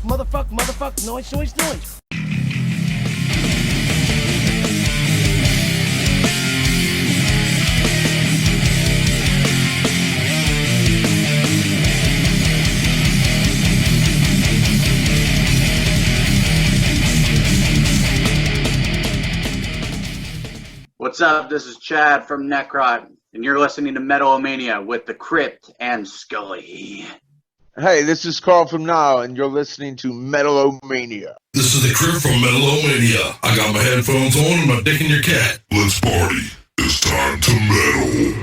Motherfuck, noise. What's up? This is Chad from Necrot, and you're listening to Metal-O-Mania with the Crypt and Scully. Hey, this is Carl from Now, and you're listening to Metal-O-Mania. This is the Crypt from Metal-O-Mania. I got my headphones on and my dick in your cat. Let's party. It's time to metal.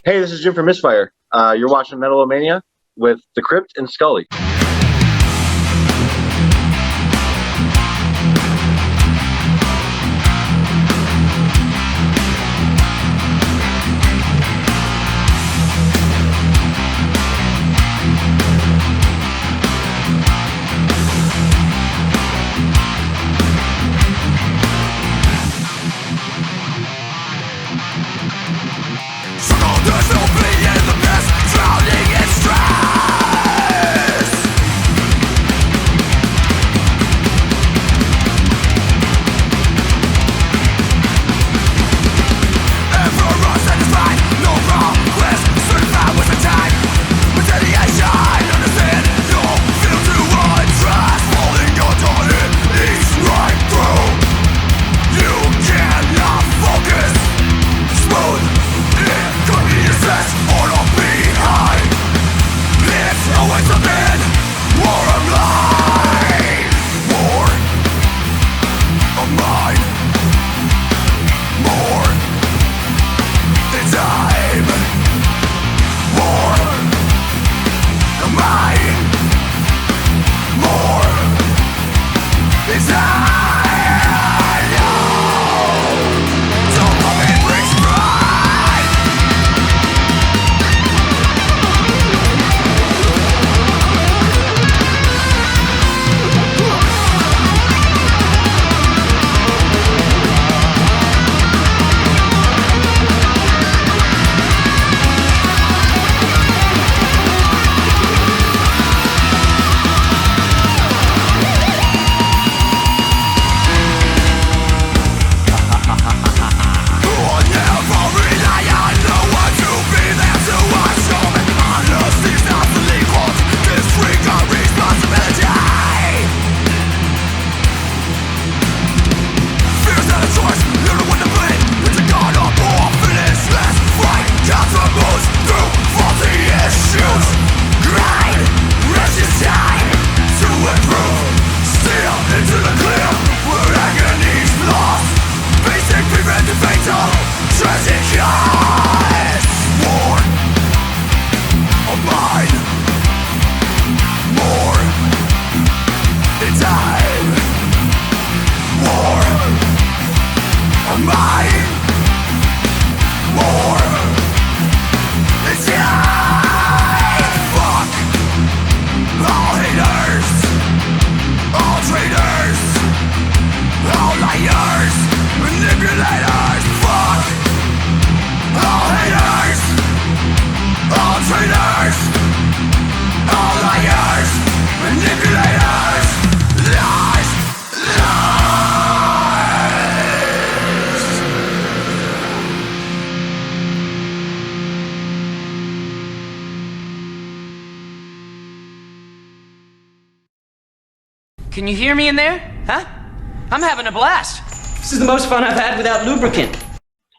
Hey, this is Jim from Misfire. You're watching Metal-O-Mania with the Crypt and Scully. Can you hear me in there? Huh? I'm having a blast. This is the most fun I've had without lubricant.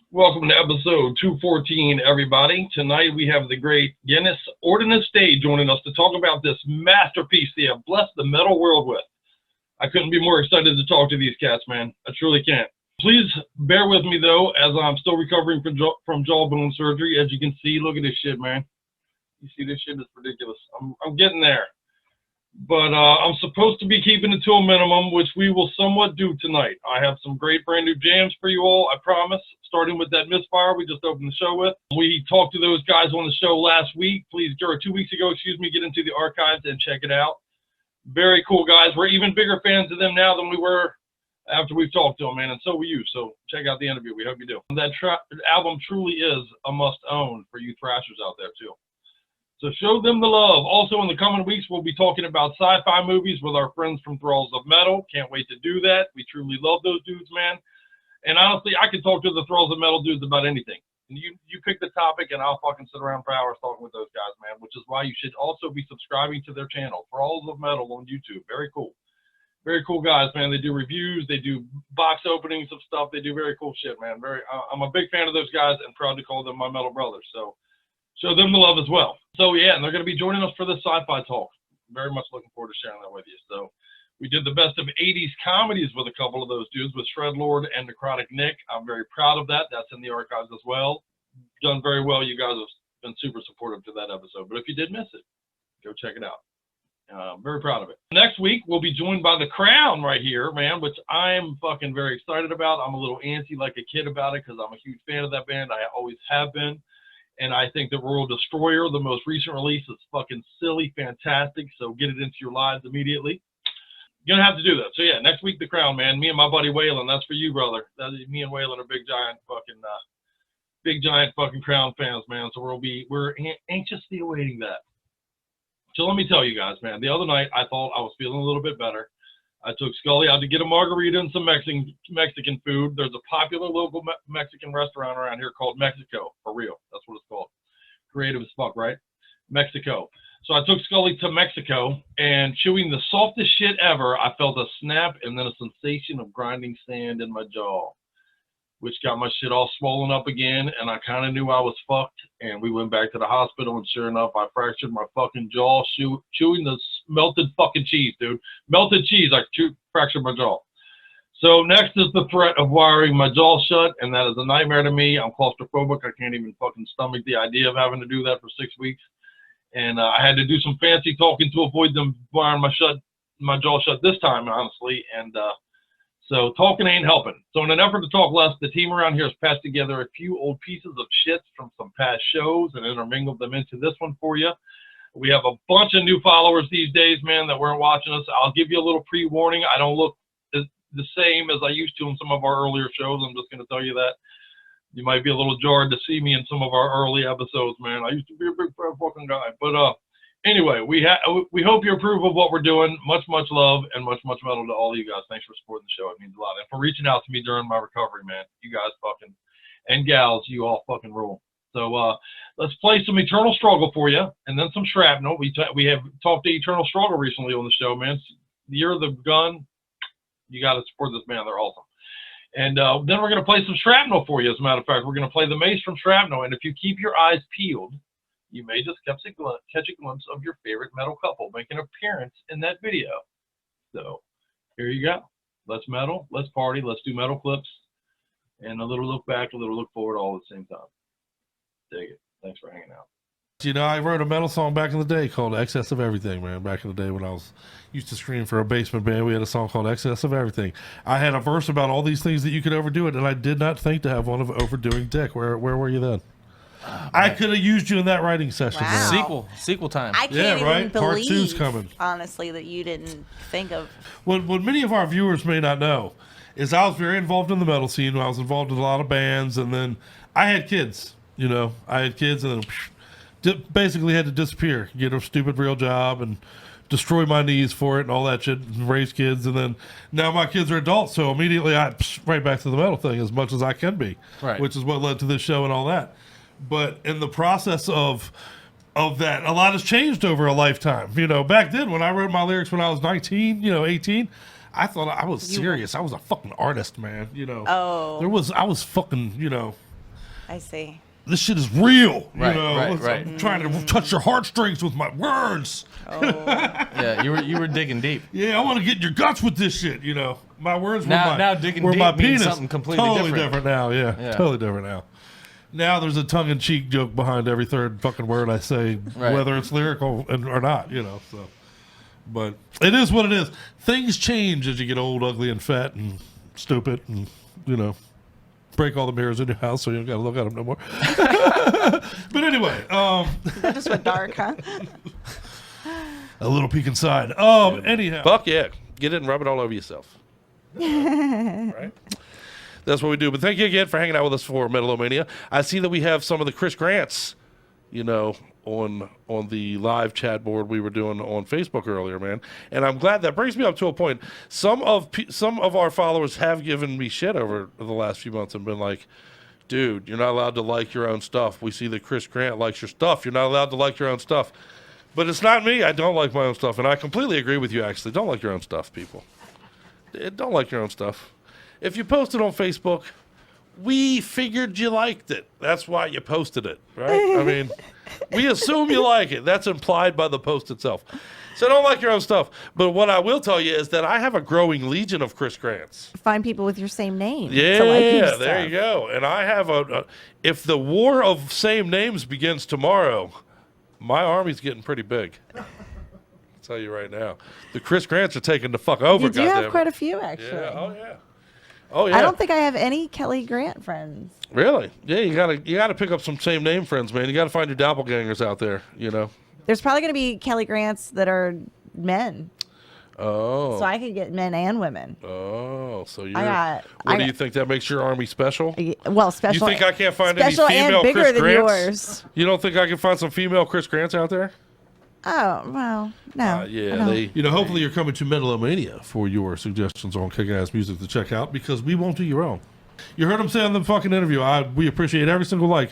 Welcome to episode 214, everybody. Tonight we have the great Genus Ordinis Dei joining us to talk about this masterpiece they have blessed the metal world with. I couldn't be more excited to talk to these cats, man. I truly can't. Please bear with me, though, as I'm still recovering from jawbone surgery. As you can see, look at this shit, man. You see, this shit is ridiculous. I'm getting there. But I'm supposed to be keeping it to a minimum, which we will somewhat do tonight. I have some great brand new jams for you all, I promise, starting with that Misfire we just opened the show with. We talked to those guys on the show last week. Please, or 2 weeks ago, excuse me, get into the archives and check it out. Very cool guys. We're even bigger fans of them now than we were after we've talked to them, man, and so will you. So check out the interview. We hope you do. That album truly is a must-own for you thrashers out there, too. So show them the love. Also, in the coming weeks, we'll be talking about sci-fi movies with our friends from Thralls of Metal. Can't wait to do that. We truly love those dudes, man. And honestly, I could talk to the Thralls of Metal dudes about anything. And you pick the topic, and I'll fucking sit around for hours talking with those guys, man, which is why you should also be subscribing to their channel, Thralls of Metal on YouTube. Very cool. Very cool guys, man. They do reviews. They do box openings of stuff. They do very cool shit, man. I'm a big fan of those guys and proud to call them my metal brothers. So show them the love as well. So, yeah, and they're going to be joining us for the sci-fi talk. Very much looking forward to sharing that with you. So we did the best of 80s comedies with a couple of those dudes, with Shredlord and Necrotic Nick. I'm very proud of that. That's in the archives as well. Done very well. You guys have been super supportive to that episode. But if you did miss it, go check it out. Very proud of it. Next week, we'll be joined by The Crown right here, man, which I'm fucking very excited about. I'm a little antsy like a kid about it because I'm a huge fan of that band. I always have been. And I think that Royal Destroyer, the most recent release, is fucking silly, fantastic. So get it into your lives immediately. You're going to have to do that. So, yeah, next week, The Crown, man. Me and my buddy Waylon. That's for you, brother. Me and Waylon are big giant fucking Crown fans, man. So we're anxiously awaiting that. So let me tell you guys, man. The other night, I thought I was feeling a little bit better. I took Scully out to get a margarita and some Mexican food. There's a popular local Mexican restaurant around here called Mexico, for real. That's what it's called. Creative as fuck, right? Mexico. So I took Scully to Mexico, and chewing the softest shit ever, I felt a snap and then a sensation of grinding sand in my jaw, which got my shit all swollen up again, and I kind of knew I was fucked, and we went back to the hospital, and sure enough, I fractured my fucking jaw chewing the melted fucking cheese, dude. Melted cheese, I fractured my jaw. So next is the threat of wiring my jaw shut, and that is a nightmare to me. I'm claustrophobic. I can't even fucking stomach the idea of having to do that for 6 weeks. And I had to do some fancy talking to avoid them wiring my jaw shut this time, honestly, and so talking ain't helping. So in an effort to talk less, the team around here has passed together a few old pieces of shit from some past shows and intermingled them into this one for you. We have a bunch of new followers these days, man, that weren't watching us. I'll give you a little pre-warning. I don't look the same as I used to in some of our earlier shows. I'm just going to tell you that. You might be a little jarred to see me in some of our early episodes, man. I used to be a big fucking guy. But anyway, we hope you approve of what we're doing. Much love and much metal to all of you guys. Thanks for supporting the show. It means a lot. And for reaching out to me during my recovery, man. You guys fucking, and gals, you all fucking rule. So let's play some Eternal Struggle for you, and then some Shrapnel. We have talked to Eternal Struggle recently on the show, man. The Year of the Gun. You got to support this band. They're awesome. And then we're going to play some Shrapnel for you, as a matter of fact. We're going to play the Mace from Shrapnel, and if you keep your eyes peeled, you may just catch a glimpse of your favorite metal couple make an appearance in that video. So here you go. Let's metal, let's party, let's do metal clips, and a little look back, a little look forward all at the same time. Dig it. Thanks for hanging out. You know, I wrote a metal song back in the day called Excess of Everything, man. Back in the day when I used to scream for a basement band, we had a song called Excess of Everything. I had a verse about all these things that you could overdo it, and I did not think to have one of overdoing dick. Where were you then? I could have used you in that writing session. Wow. Sequel time. I can't even Part believe, 2's coming. honestly, that you didn't think of. What many of our viewers may not know is I was very involved in the metal scene. I was involved in a lot of bands, and then I had kids. You know, I had kids, and then basically had to disappear, get a stupid real job, and destroy my knees for it and all that shit, and raise kids. And then now my kids are adults, so immediately right back to the metal thing as much as I can be, right. Which is what led to this show and all that. But in the process of that, a lot has changed over a lifetime. You know, back then when I wrote my lyrics when I was 19, 18, I thought I was serious. I was a fucking artist, man. You know, I was fucking, I see. This shit is real. Right, you know, right. I'm trying to touch your heartstrings with my words. Oh. Yeah, you were digging deep. Yeah, I want to get in your guts with this shit. You know, my words now digging were deep my means penis. something completely totally different. now. Yeah, totally different now. Now there's a tongue-in-cheek joke behind every third fucking word I say, right. Whether it's lyrical or not. So, but it is what it is. Things change as you get old, ugly, and fat, and stupid, and break all the mirrors in your house so you don't got to look at them no more. But anyway, That just went dark, huh? a little peek inside. Anyhow, Fuck yeah, get it and rub it all over yourself. Right? That's what we do. But thank you again for hanging out with us for Metal-O-Mania. I see that we have some of the Chris Grants, on the live chat board we were doing on Facebook earlier, man. And I'm glad that brings me up to a point. Some of our followers have given me shit over the last few months and been like, dude, you're not allowed to like your own stuff. We see that Chris Grant likes your stuff. You're not allowed to like your own stuff. But it's not me. I don't like my own stuff. And I completely agree with you, actually. Don't like your own stuff, people. Don't like your own stuff. If you post it on Facebook, we figured you liked it. That's why you posted it, right? I mean, we assume you like it. That's implied by the post itself. So don't like your own stuff. But what I will tell you is that I have a growing legion of Chris Grants. Find people with your same name. Yeah, to like your there stuff. you go. And I have if the war of same names begins tomorrow, my army's getting pretty big. I'll tell you right now. The Chris Grants are taking the fuck over, You do have goddamn quite it. a few, actually. Yeah, oh yeah. Oh yeah. I don't think I have any Kelly Grant friends. Really? Yeah, you gotta pick up some same name friends, man. You gotta find your doppelgangers out there, There's probably going to be Kelly Grants that are men. Oh. So I could get men and women. Oh, so you're. I do you think that makes your army special? Well, special. You think I can't find any special female and bigger Chris than Grants? yours. You don't think I can find some female Chris Grants out there? Oh, well, no. Yeah, hopefully you're coming to Metal-O-Mania for your suggestions on kick-ass music to check out, because we won't do your own. You heard him say on the fucking interview, we appreciate every single like,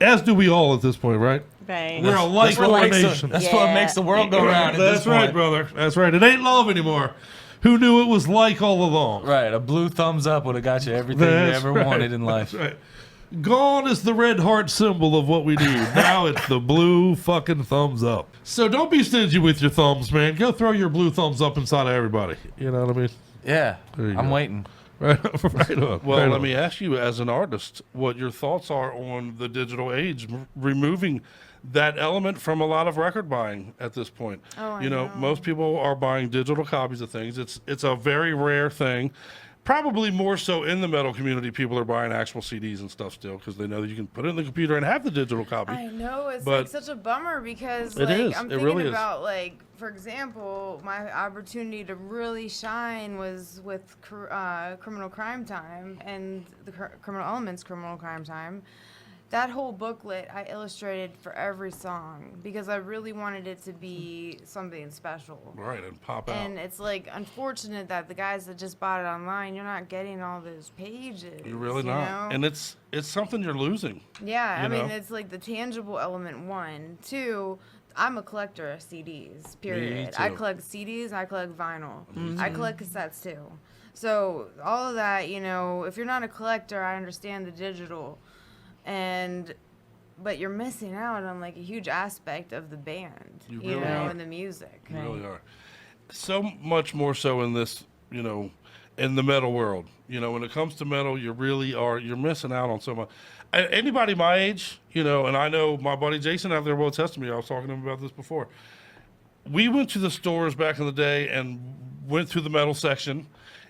as do we all at this point, right? Right. We're a like nation. That's what makes the world go round. That's right, brother. That's right. It ain't love anymore. Who knew it was like all along? Right, a blue thumbs up would have got you everything you ever wanted in life. That's right. Gone is the red heart symbol of what we need. Now it's the blue fucking thumbs up. So don't be stingy with your thumbs, man. Go throw your blue thumbs up inside of everybody. You know what I mean? Yeah, I'm waiting. Right on. Well, let me ask you, as an artist, what your thoughts are on the digital age, removing that element from a lot of record buying at this point. Oh, I know. Most people are buying digital copies of things. It's a very rare thing. Probably more so in the metal community, people are buying actual CDs and stuff still, because they know that you can put it in the computer and have the digital copy. I know, it's But like such a bummer because it like is. I'm It thinking really is. about like, for example, my opportunity to really shine was with Criminal Crime Time and the Criminal Elements Criminal Crime Time. That whole booklet I illustrated for every song because I really wanted it to be something special. Right, and pop out. And it's like unfortunate that the guys that just bought it online, you're not getting all those pages. You're really not. know? And it's something you're losing. Yeah, I mean, know? it's like the tangible element, one. Two, I'm a collector of CDs, period. I too. collect CDs, I collect vinyl. I collect cassettes, too. So all of that, if you're not a collector, I understand the digital. But you're missing out on like a huge aspect of the band, You really are. and the music. You really are. So much more so in this, in the metal world. When it comes to metal, you really are, you're missing out on so much. Anybody my age, and I know my buddy Jason out there will attest to me. I was talking to him about this before. We went to the stores back in the day and went through the metal section,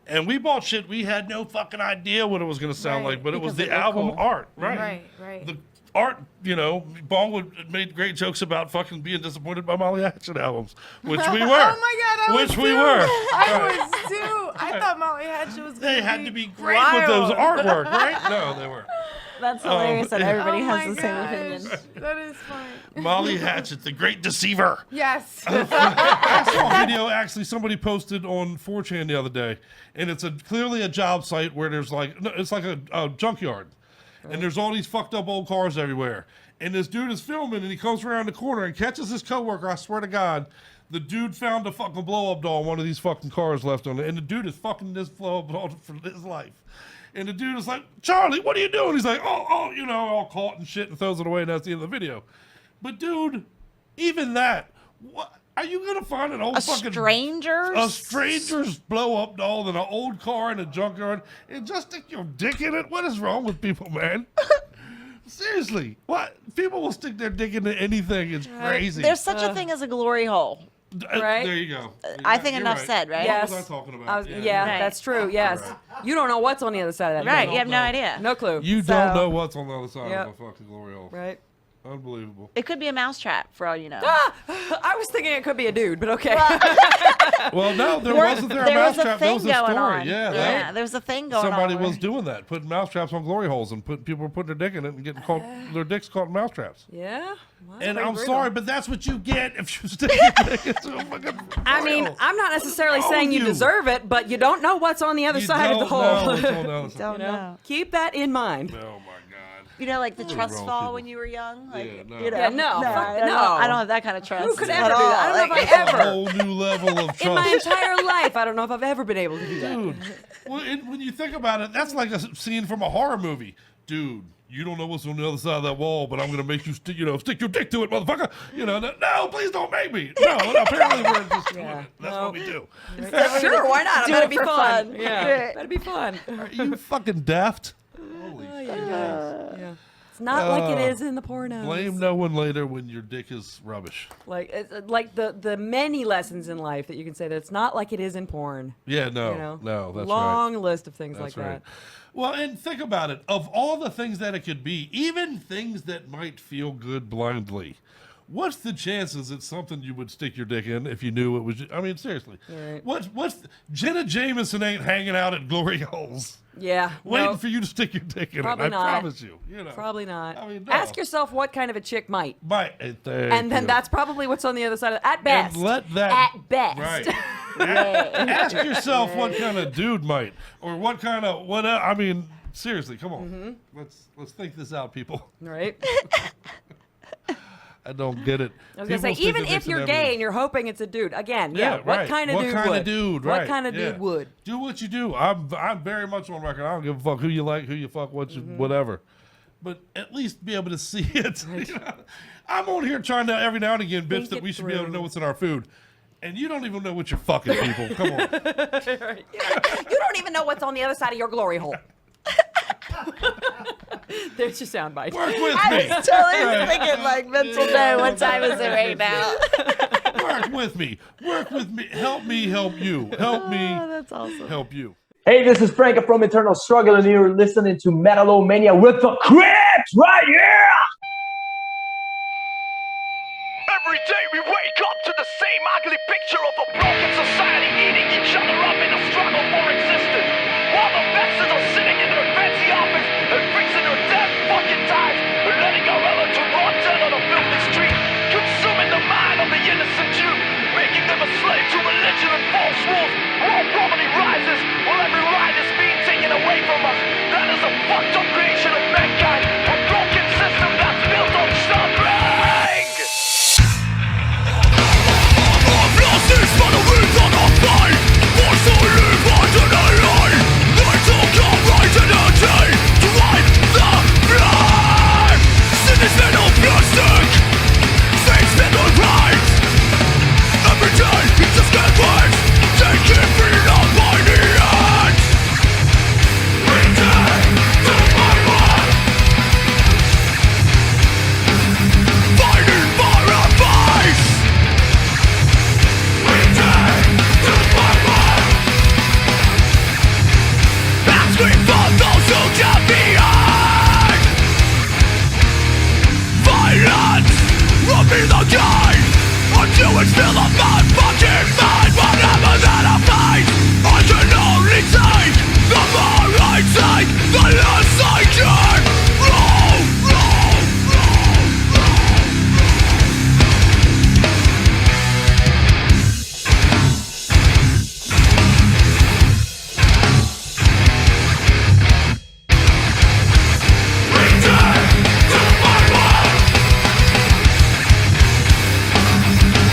and we bought shit we had no fucking idea what it was going to sound Right, like, but it was because the it looked album cool. art, right? Right. The art, Bong made great jokes about fucking being disappointed by Molly Hatchet albums, which we were. Oh my God, which we were. I was too. I thought Molly Hatchet was They gonna had be to be great with those wild. artwork, right? No, they were. That's hilarious that yeah. everybody Oh has my the same gosh, opinion. That is funny. Molly Hatchet, the great deceiver. Yes. I saw a video actually somebody posted on 4chan the other day, and it's clearly a job site where there's it's like a junkyard, and there's all these fucked up old cars everywhere. And this dude is filming, and he comes around the corner and catches his coworker. I swear to God, the dude found a fucking blow up doll, one of these fucking cars left on it, and the dude is fucking this blow up doll for his life. And the dude is like, Charlie, what are you doing? He's like, all caught and shit, and throws it away, and that's the end of the video. But dude, even that, what are you gonna find an old stranger's blow up doll in an old car in a junkyard and just stick your dick in it? What is wrong with people, man? Seriously, what? People will stick their dick into anything. It's crazy. There's such a thing as a glory hole. Right? There you go. I think You're enough right. said, right? What Yes. was I talking about? Yeah, Right. that's true. Yes. You don't know what's on the other side of that. Right, thing. you have no idea. No clue. You So- don't know what's on the other side Yep. of a fucking glory hole. Right. Unbelievable. It could be a mousetrap, for all you know. I was thinking it could be a dude, but okay. Well, no, there wasn't a mousetrap. There was a story. On. Yeah, there was a thing going somebody on. was doing that, putting mousetraps on glory holes, and people were putting their dick in it and getting caught, their dicks caught in mousetraps. Yeah. Well, and I'm brutal. sorry, but that's what you get if you stick your dick into a fucking I mean, I'm not necessarily saying you deserve it, but you don't know what's on the other side of the hole. Don't know. Keep that in mind. Oh my God. You know, like the trust fall when you were young? Like, Yeah, no. You know, Yeah, no. I don't have that kind of trust. Who could at ever do all. that? I don't know if That's I a ever. whole new level of trust. In my entire life, I don't know if I've ever been able to do that. Dude, well, when you think about it, that's like a scene from a horror movie. Dude, you don't know what's on the other side of that wall, but I'm going to make you stick your dick to it, motherfucker. No, please don't make me. No, apparently we're just doing it. That's what we do. Sure, why not? Do That'd it be for fun. fun. Yeah, that'd be fun. Are you fucking daft? Holy shit. Yeah. It's not like it is in the pornos. Blame no one later when your dick is rubbish. Like the many lessons in life that you can say that it's not like it is in porn. Yeah, no, You know? no, that's Long right. list of things That's like right. that. Well, and think about it. Of all the things that it could be, even things that might feel good blindly, what's the chances it's something you would stick your dick in if you knew it was? I mean, seriously. Right. What's Jenna Jameson ain't hanging out at glory holes Yeah. waiting no, for you to stick your dick in Probably it. not. I promise you. Probably not. I mean, no. Ask yourself what kind of a chick might. And then that's probably what's on the other side of at best. And let that at best. Right. Ask yourself what kind of dude might, or what kind of what. I mean, seriously, come on. Let's think this out, people. Right. I don't get it. I was gonna say, even if you're gay and you're hoping it's a dude, again, what right. kind of what dude kind would? Of dude, What right. kind of dude would? Do what you do. I'm very much on record. I don't give a fuck who you like, who you fuck, whatever. But at least be able to see it. I'm on here trying to every now and again bitch that we should be able to know what's in our food. And you don't even know what you're fucking, people. Come on. Right. You don't even know what's on the other side of your glory hole. There's your soundbite. Work with I me. was totally thinking like mental day. What time is it right now? Work with me. Work with me. Help me help you. Help me That's awesome. help you. Hey, this is Frank from Eternal Struggle, and you're listening to Metal-O-Mania with the Crypt right here! Every day we wake up to the same ugly picture of a broken society eating each other up in a struggle for existence. While the masses are sitting in their fancy office and fixing their damn fucking ties and letting our Ellen to rot down on a filthy street, consuming the mind of the innocent Jew, making them a slave to religion and false rules. World poverty rises while every right is being taken away from us. That is a fucked up creation of mankind, a broken system that's built on suffering. For the winds on our fight, for so live under the light. Light will come right in the day to wipe the blood. Sin is made of plastic, faith's made of right. Every day it just gets worse, taking freedom by the end. Return to my world, fighting for our face. Asking for those who get behind. Violence, robbing the game until it's still on my fucking mind. Whatever that I face, I can only take. The more I take, the less I can.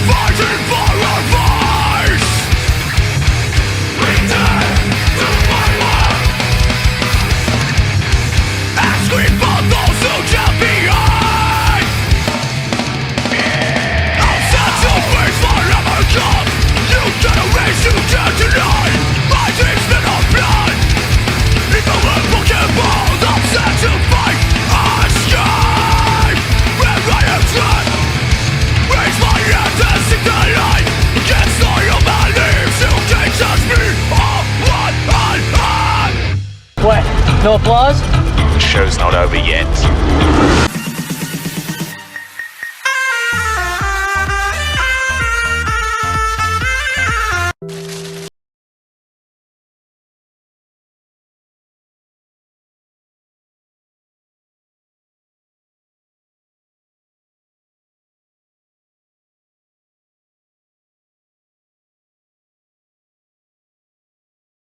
Fighting for our voice. Return to my world. Asking for those who get behind. I'll set your face forever come. You generation you can't deny. My dreams been on blood. Evil and broken bones. I'm set to fight. Escape where I am trapped. Raise my hand and seek the light against all your beliefs. You can't touch me. What I am. What? No applause? The show's not over yet.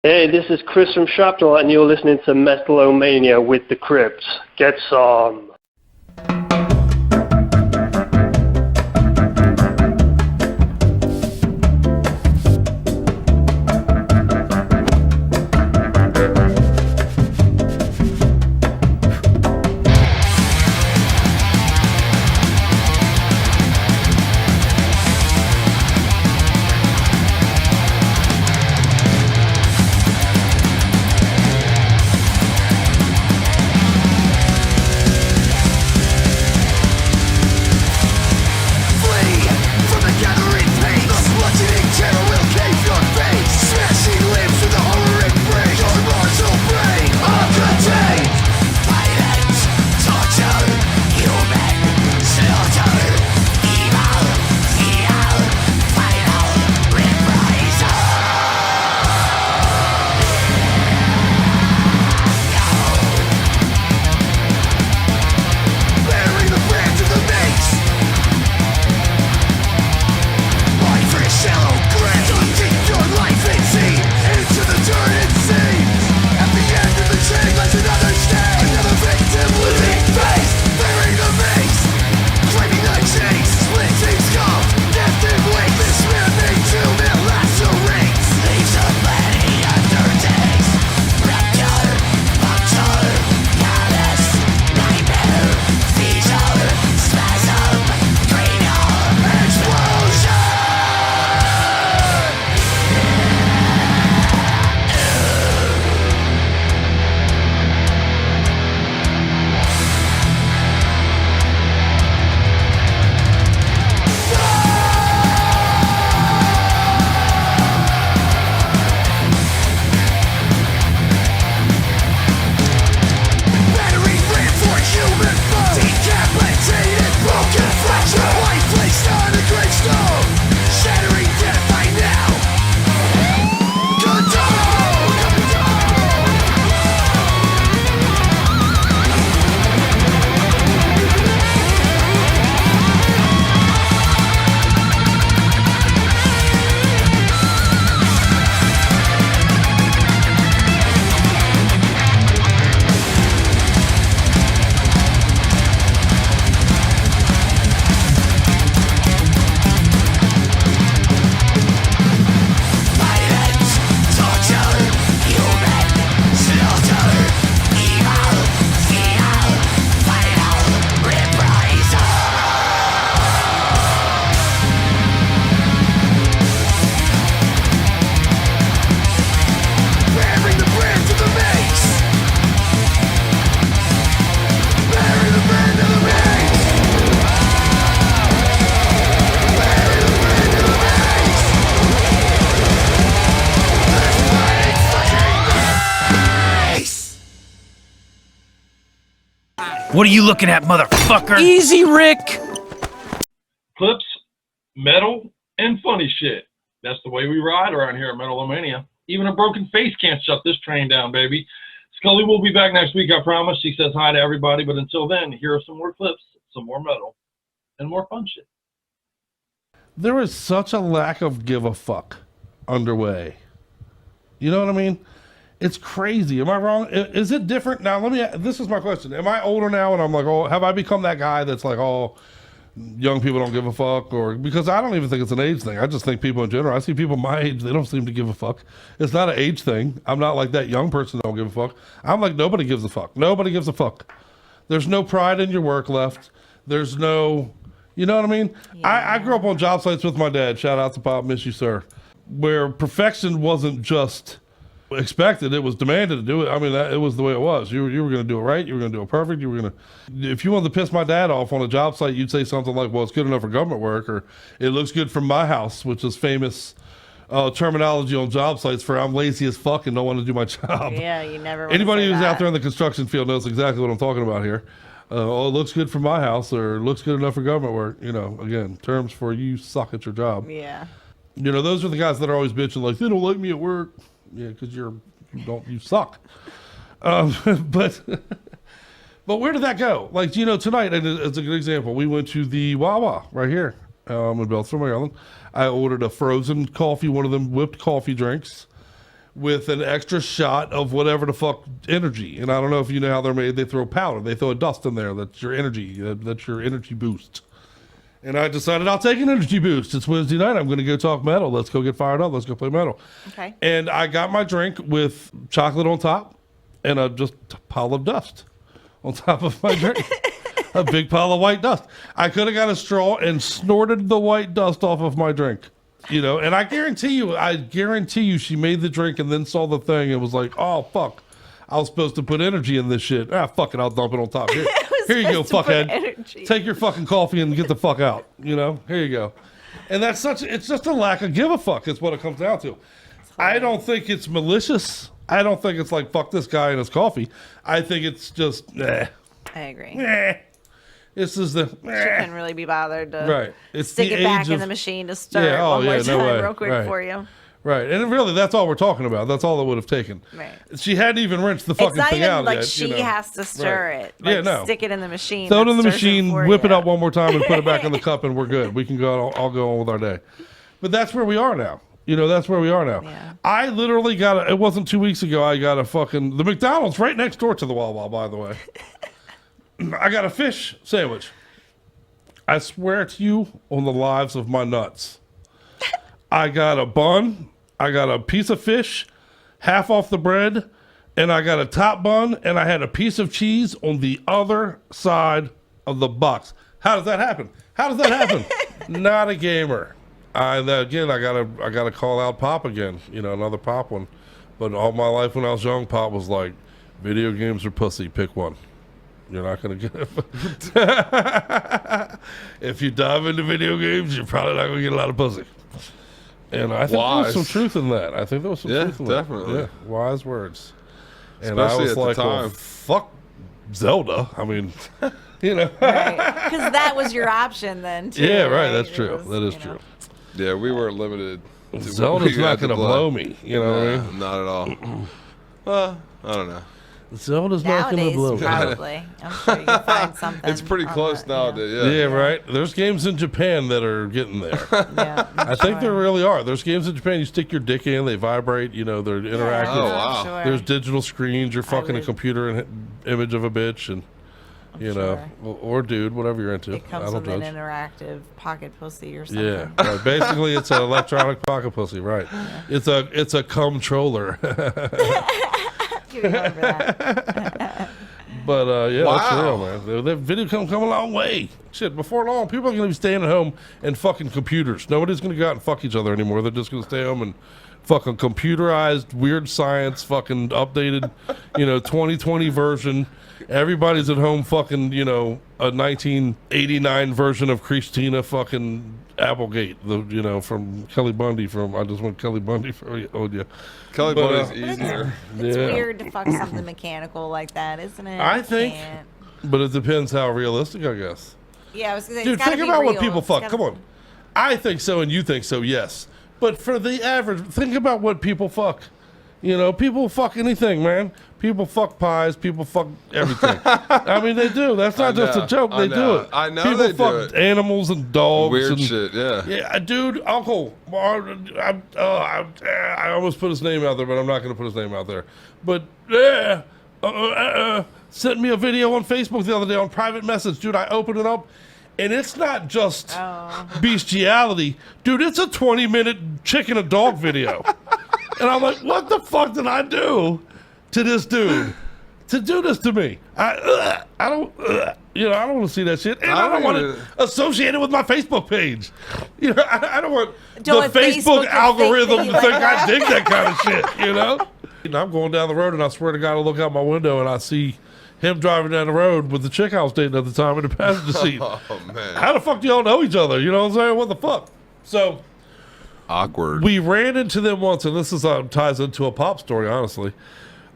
Hey, this is Chris from Shrapnel, and you're listening to Metal-O-Mania with the Crypt. Get some. What are you looking at, motherfucker? Easy, Rick! Clips, metal, and funny shit. That's the way we ride around here at Metal-O-Mania. Even a broken face can't shut this train down, baby. Scully will be back next week, I promise. She says hi to everybody, but until then, here are some more clips, some more metal, and more fun shit. There is such a lack of give a fuck underway. You know what I mean? It's crazy. Am I wrong? Is it different now? This is my question. Am I older now and I'm like, oh, have I become that guy that's like, oh, young people don't give a fuck? Or because I don't even think it's an age thing. I just think people in general, I see people my age, they don't seem to give a fuck. It's not an age thing. I'm not like that young person that don't give a fuck. I'm like, nobody gives a fuck. Nobody gives a fuck. There's no pride in your work left. There's no, you know what I mean? Yeah. I grew up on job sites with my dad. Shout out to Pop, miss you, sir. Where perfection wasn't just expected, it was demanded to do it. I mean, it was the way it was. You were going to do it right. You were going to do it perfect. You were going to, if you wanted to piss my dad off on a job site, you'd say something like, well, it's good enough for government work, or it looks good from my house, which is famous terminology on job sites for I'm lazy as fuck and don't want to do my job. Yeah, you never. Anybody who's out there in the construction field knows exactly what I'm talking about here. Oh, it looks good for my house, or it looks good enough for government work. You know, again, terms for you suck at your job. Yeah. You know, those are the guys that are always bitching like, they don't like me at work. Yeah, because you suck. But where did that go? Like, you know, tonight, and it's a good example, we went to the Wawa right here in Beltsville, Maryland. I ordered a frozen coffee, one of them whipped coffee drinks with an extra shot of whatever the fuck energy. And I don't know if you know how they're made. They throw powder. They throw a dust in there. That's your energy. That's your energy boost. And I decided I'll take an energy boost. It's Wednesday night. I'm going to go talk metal. Let's go get fired up. Let's go play metal. Okay. And I got my drink with chocolate on top and a just pile of dust on top of my drink. A big pile of white dust. I could have got a straw and snorted the white dust off of my drink. You know, and I guarantee you she made the drink and then saw the thing and was like, oh, fuck. I was supposed to put energy in this shit. Ah, fuck it. I'll dump it on top. Here you go, fuckhead. Take your fucking coffee and get the fuck out. You know, here you go. And it's just a lack of give a fuck is what it comes down to. I don't think it's malicious. I don't think it's like, fuck this guy and his coffee. I think it's just, I agree. This is the. She couldn't really be bothered to It's stick the it back age in of- the machine to stir it one more time real quick for you. Right. And really, that's all we're talking about. That's all it would have taken. Right. She hadn't even rinsed the fucking It's thing not out even like yet. she has to stir it. Yeah, Like, no. stick it in the machine. Throw it in the that stirs machine, for whip you. it up one more time, and put it back in the cup, and we're good. We can go. I'll go on with our day. But that's where we are now. You know, that's where we are now. Yeah. I literally got it wasn't 2 weeks ago. I got the McDonald's right next door to the Wawa, by the way. I got a fish sandwich. I swear to you on the lives of my nuts. I got a bun. I got a piece of fish, half off the bread, and I got a top bun, and I had a piece of cheese on the other side of the box. How does that happen? Not a gamer. I gotta call out Pop again. You know, another Pop one. But all my life when I was young, Pop was like, video games or pussy, pick one. You're not gonna get it. If you dive into video games, you're probably not gonna get a lot of pussy. And I think there was some truth in that. Definitely. Yeah, wise words. And Especially I was at like, the time. well, fuck Zelda. I mean, you know. Because that was your option then, too. Yeah, right. That's true. That is true. Yeah, we weren't limited. To Zelda's not going to blow me. You know what I mean? Not at all. Well, I don't know. Zelda's not going to blow me. Probably. I'm sure you can find something. It's pretty close nowadays. Yeah, right. There's games in Japan that are getting there. I think there really are. There's games in Japan. You stick your dick in, they vibrate. You know, they're interactive. Oh, wow. Sure. There's digital screens. You're fucking a computer image of a bitch, and you know, or dude, whatever you're into. It comes I don't with judge. an interactive pocket pussy or something. Yeah, right. Basically, it's an electronic pocket pussy. Right. It's a cum-troller. Give me one for that. But yeah, that's Wow. real, man. That video come a long way. Shit, before long, people are going to be staying at home and fucking computers. Nobody's going to go out and fuck each other anymore. They're just going to stay home and fucking computerized, weird science, fucking updated, 2020 version. Everybody's at home fucking, a 1989 version of Christina fucking Applegate, from Kelly Bundy. I just went Kelly Bundy for you. Oh, yeah. Kelly Bundy's easier. It's weird to fuck something mechanical like that, isn't it? I think, but it depends how realistic, I guess. Yeah, I was going to say, Dude, it's gotta think be about real. what people It's fuck. gotta- Come on. I think so and you think so, yes. But for the average, think about what people fuck. People fuck anything, man. People fuck pies. People fuck everything. I mean, they do. That's not just a joke. They do it. I know people they do fuck it. animals and dogs. Weird and, shit, yeah. Yeah, dude, Uncle. I almost put his name out there, but I'm not going to put his name out there. But, sent me a video on Facebook the other day on private message. Dude, I opened it up. And it's not just bestiality. Dude, it's a 20-minute chicken and dog video. And I'm like, what the fuck did I do to this dude to do this to me? I don't want to see that shit. And I don't want it associated with my Facebook page. I don't want Don't the want Facebook Facebook to algorithm think to that you think like I that. dig that kind of shit, And I'm going down the road, and I swear to God, I look out my window, and I see him driving down the road with the chick I was dating at the time in the passenger seat. Oh, man. How the fuck do y'all know each other? You know what I'm saying? What the fuck? So awkward. we ran into them once, and this is ties into a Pop story, honestly.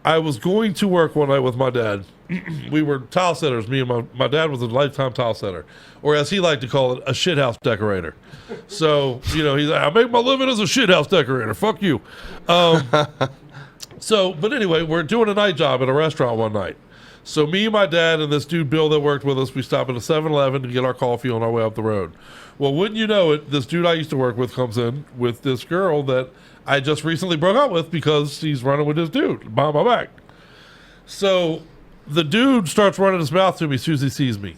I was going to work one night with my dad. We were tile setters. Me and my dad was a lifetime tile setter, or as he liked to call it, a shithouse decorator. So, he's like, I make my living as a shithouse decorator. Fuck you. But anyway, we're doing a night job at a restaurant one night. So me, my dad, and this dude Bill that worked with us, we stop at a 7-Eleven to get our coffee on our way up the road. Well, wouldn't you know it, this dude I used to work with comes in with this girl that I just recently broke up with because she's running with this dude behind my back. So the dude starts running his mouth to me as soon as he sees me.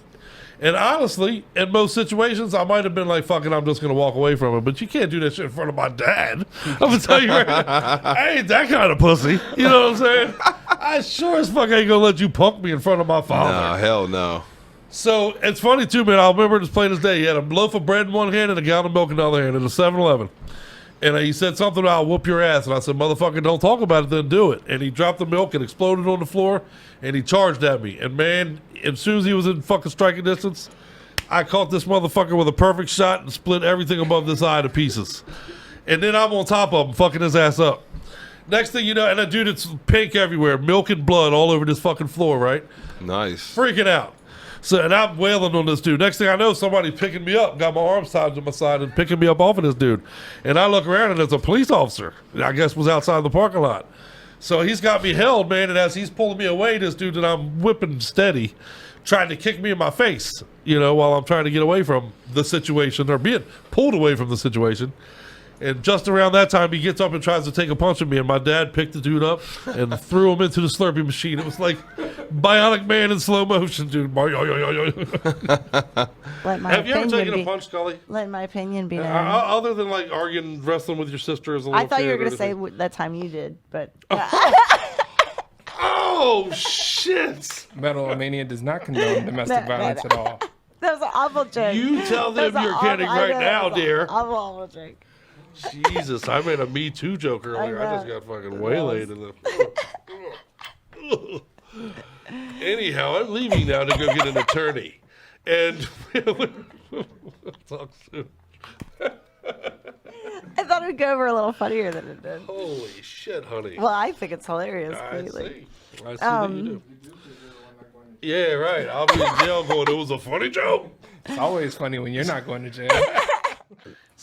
And honestly, in most situations, I might have been like, fucking, I'm just going to walk away from him. But you can't do that shit in front of my dad. I'm going to tell you right now, I ain't that kind of pussy. You know what I'm saying? I sure as fuck ain't going to let you punk me in front of my father. No, hell no. So it's funny too, man. I'll remember this plain as day. He had a loaf of bread in one hand and a gallon of milk in the other hand at a 7-Eleven. And he said something about, I'll whoop your ass. And I said, motherfucker, don't talk about it, then do it. And he dropped the milk and exploded on the floor, and he charged at me. And man, as soon as he was in fucking striking distance, I caught this motherfucker with a perfect shot and split everything above this eye to pieces. And then I'm on top of him, fucking his ass up. Next thing you know, and that dude, it's pink everywhere, milk and blood all over this fucking floor, right? Nice. Freaking out. So, and I'm wailing on this dude. Next thing I know, somebody picking me up, got my arms tied to my side and picking me up off of this dude. And I look around and there's a police officer, I guess was outside the parking lot. So he's got me held, man, and as he's pulling me away, this dude that I'm whipping steady, trying to kick me in my face, you know, while I'm trying to get away from the situation or being pulled away from the situation. And just around that time, he gets up and tries to take a punch at me, and my dad picked the dude up and threw him into the Slurpee machine. It was like Bionic Man in slow motion, dude. Let my Have you ever opinion taken be- a punch, Scully? Let my opinion be known. Other than like arguing, wrestling with your sister as a little I thought kid you were or going to say anything? that time you did, but Oh, shit. Metal-O-Mania does not condone domestic violence at all. that was an awful joke. You tell them That was you're an kidding awful- I right know, now, that was an dear. awful joke. Jesus, I made a Me Too joke earlier. I just got fucking waylaid in the... Anyhow, I'm leaving now to go get an attorney. And we'll talk soon. I thought it would go over a little funnier than it did. Holy shit, honey. Well, I think it's hilarious. I Clearly. see. I see that you do. Yeah, right. I'll be in jail going, it was a funny joke. It's always funny when you're not going to jail.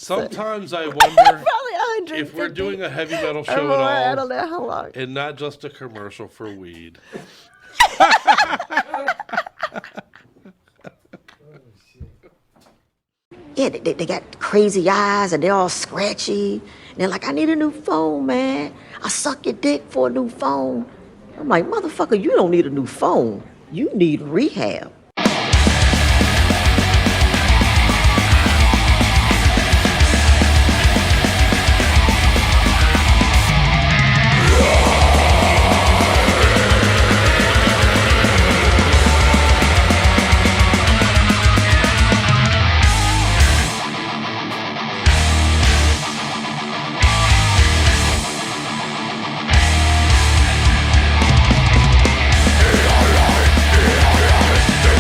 Sometimes I wonder Probably if we're doing a heavy metal or show more, at all. I don't know how long. And not just a commercial for weed. Yeah, they got crazy eyes and they're all scratchy. And they're like, I need a new phone, man. I suck your dick for a new phone. I'm like, motherfucker, you don't need a new phone. You need rehab. Metal-O-Mania.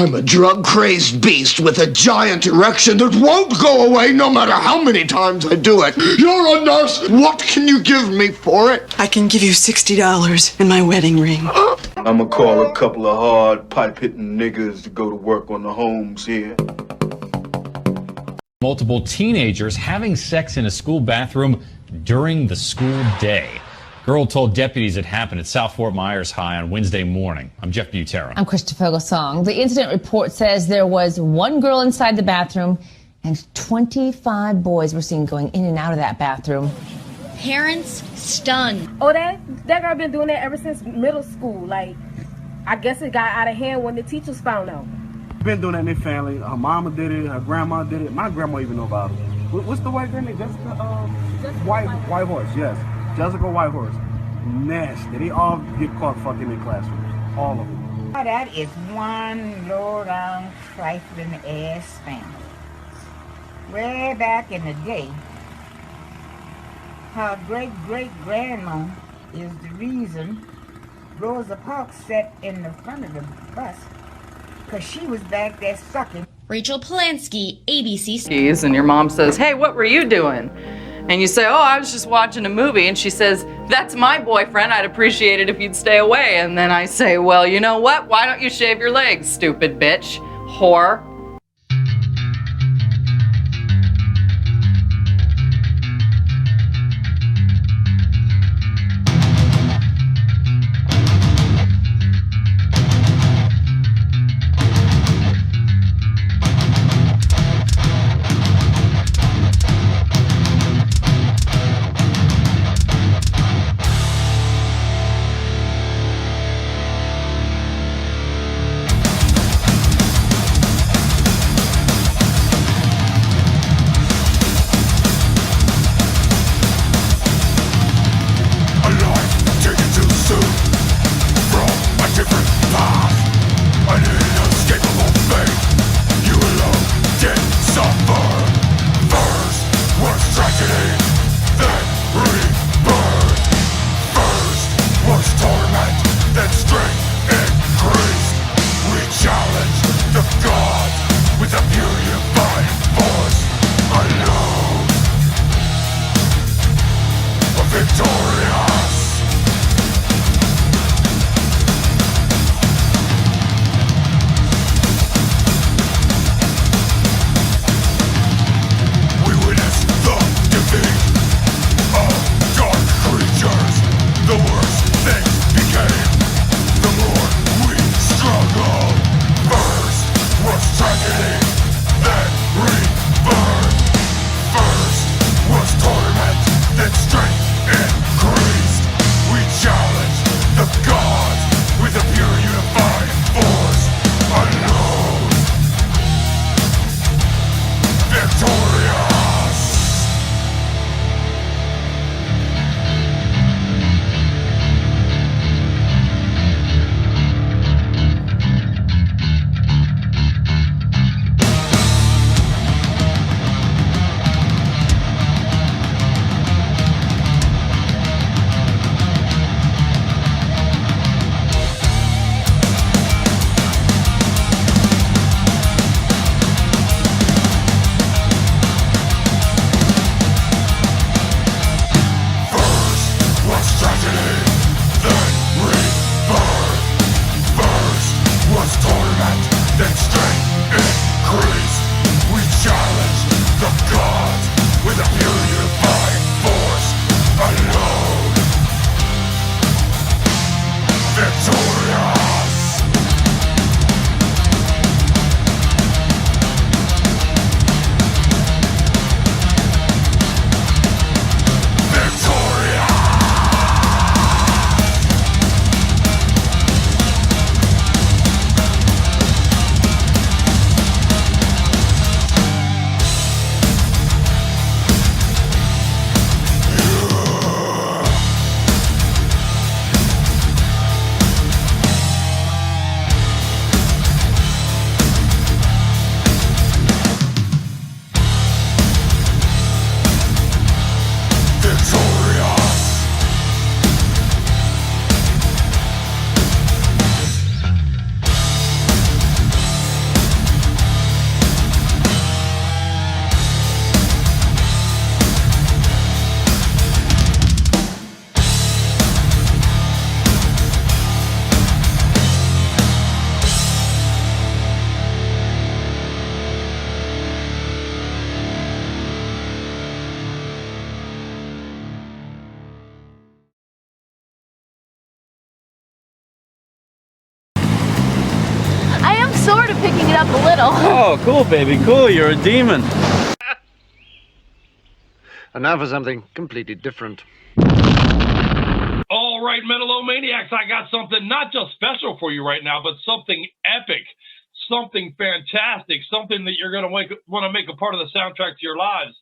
I'm a drug-crazed beast with a giant erection that won't go away no matter how many times I do it. You're a nurse. What can you give me for it? I can give you $60 and my wedding ring. I'm gonna call a couple of hard pipe-hitting niggas to go to work on the homes here. Multiple teenagers having sex in a school bathroom during the school day. Girl told deputies it happened at South Fort Myers High on Wednesday morning. I'm Jeff Butera. I'm Christopher Gosong. The incident report says there was one girl inside the bathroom and 25 boys were seen going in and out of that bathroom. Parents stunned. Oh, that girl been doing that ever since middle school. Like, I guess it got out of hand when the teachers found out. Been doing that in their family. Her mama did it. Her grandma did it. My grandma even know about it. What's the white girl name? Jessica? White Horse. Yes, Jessica Whitehorse. Nasty. They all get caught fucking in classrooms. All of them. That is one low-down, trifling ass family. Way back in the day, her great-great-grandma is the reason Rosa Parks sat in the front of the bus, because she was back there sucking. Rachel Polanski, ABC. And your mom says, hey, what were you doing? And you say, oh, I was just watching a movie. And she says, that's my boyfriend. I'd appreciate it if you'd stay away. And then I say, well, you know what? Why don't you shave your legs, stupid bitch? Whore. started picking it up a little. Oh, cool, baby, cool. You're a demon. And now for something completely different. All right, Metal-O-Maniacs, I got something not just special for you right now, but something epic, something fantastic, something that you're going to want to make a part of the soundtrack to your lives.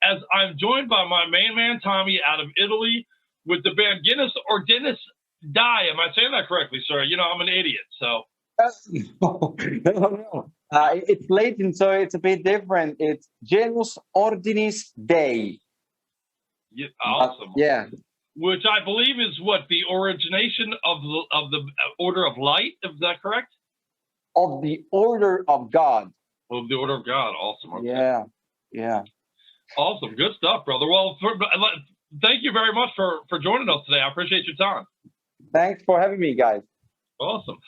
As I'm joined by my main man, Tommy, out of Italy, with the band Genus Ordinis Dei. Am I saying that correctly, sir? You know, I'm an idiot, so. No. It's Latin, so it's a bit different. It's Genus Ordinis Dei. Yeah, awesome. Yeah. Which I believe is what, the origination of the Order of Light, is that correct? Of the Order of God. Of the Order of God, awesome. Okay. Yeah, yeah. Awesome, good stuff, brother. Well, thank you very much for joining us today. I appreciate your time. Thanks for having me, guys. Awesome.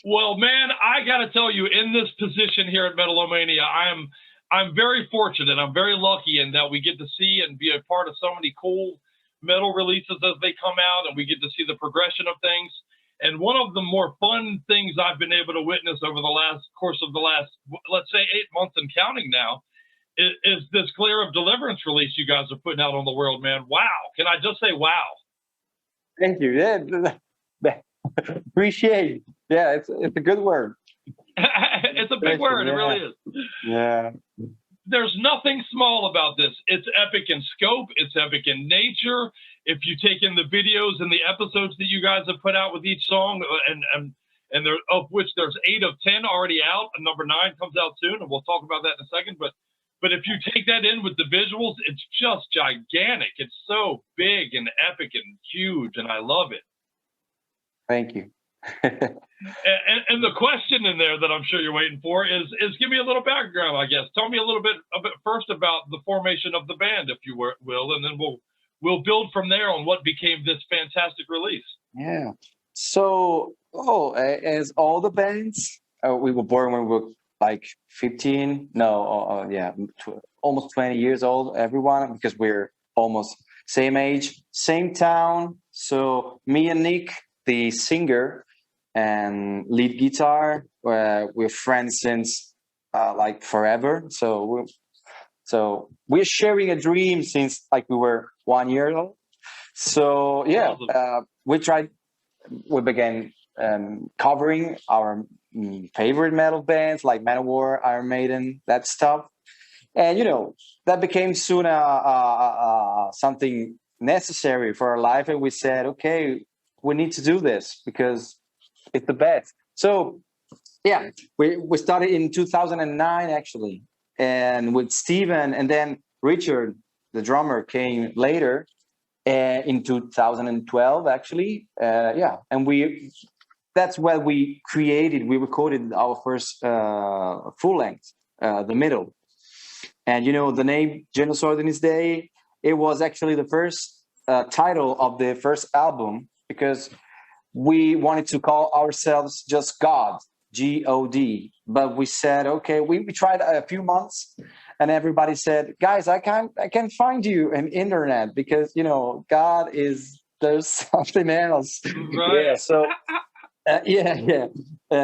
Well, man, I got to tell you, in this position here at Metal-O-Mania, I'm very fortunate. I'm very lucky in that we get to see and be a part of so many cool metal releases as they come out, and we get to see the progression of things. And one of the more fun things I've been able to witness over the course of the last, let's say, 8 months and counting now, is this GLARE of Deliverance release you guys are putting out on the world, man. Wow. Can I just say wow? Thank you. Yeah. Appreciate. Yeah, it's a good word. It's a big word. Yeah. It really is. Yeah. There's nothing small about this. It's epic in scope. It's epic in nature. If you take in the videos and the episodes that you guys have put out with each song, and there, of which there's 8 of 10 already out, and number 9 comes out soon, and we'll talk about that in a second. But if you take that in with the visuals, it's just gigantic. It's so big and epic and huge, and I love it. Thank you. And the question in there that I'm sure you're waiting for is give me a little background, I guess. Tell me a little bit first about the formation of the band, if you will, and then we'll build from there on what became this fantastic release. Yeah. So, as all the bands, we were born when we were like 15. No, almost 20 years old. Everyone, because we're almost same age, same town. So me and Nick, the singer and lead guitar, we're friends since like forever. So we're sharing a dream since like we were 1 year old. So yeah, we began covering our favorite metal bands like Manowar, Iron Maiden, that stuff, and that became soon something necessary for our life, and we said, okay, we need to do this because it's the best. So yeah, we started in 2009 actually, and with Steven, and then Richard, the drummer, came later in 2012 actually. And that's where we recorded our first full length, The Middle. And the name Genus Ordinis Dei, it was actually the first title of the first album, because we wanted to call ourselves just God, G-O-D. But we said, okay, we tried a few months, and everybody said, guys, I can't find you on internet because God there's something else. Right. Yeah. So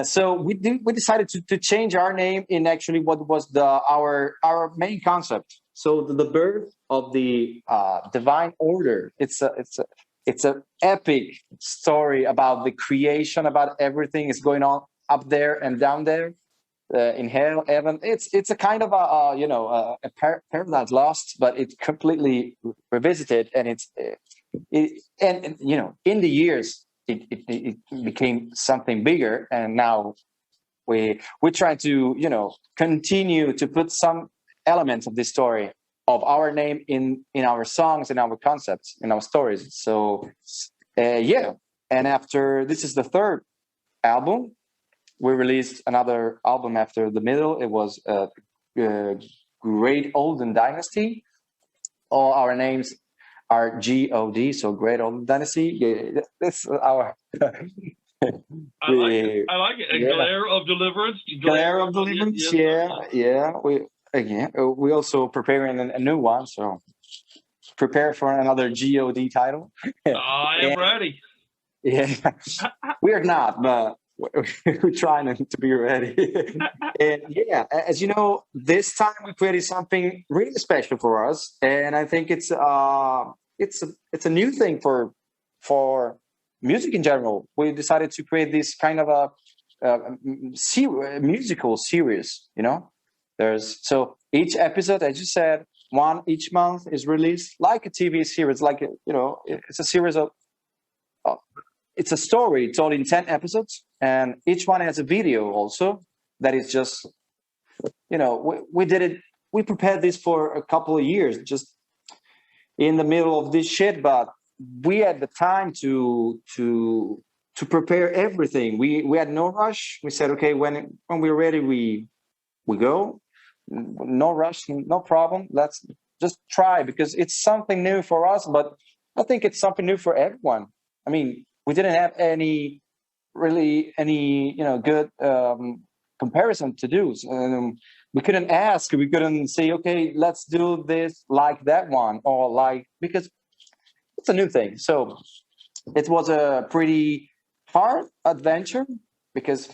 so we decided to change our name in actually what was our main concept. So the birth of the divine order. It's an epic story about the creation, about everything is going on up there and down there, in hell, heaven. It's a kind of a paradise lost, but it's completely revisited, and in the years it became something bigger, and now we try to continue to put some elements of this story of our name in our songs, in our concepts, in our stories. So and after this is the third album, we released another album after The Middle. It was Great Olden Dynasty. All our names are G-O-D, so Great Olden Dynasty. This is our I like it. GLARE of Deliverance. GLARE of Deliverance. Yeah. We also preparing a new one, so prepare for another God title. I am ready. Yeah, we're not, but we're trying to be ready. And yeah, as you know, this time we created something really special for us, and I think it's a new thing for music in general. We decided to create this kind of a musical series. You know, so each episode, as you said, one each month is released like a TV series, like it's a series of. It's a story told in 10 episodes, and each one has a video also that is just, we did it. We prepared this for a couple of years, just in the middle of this shit, but we had the time to prepare everything. We had no rush. We said, okay, when we're ready, we go. No rush, no problem. Let's just try, because it's something new for us, but I think it's something new for everyone. I mean, we didn't have any good comparison to do. We couldn't ask. We couldn't say, okay, let's do this like that one, or because it's a new thing. So it was a pretty hard adventure because,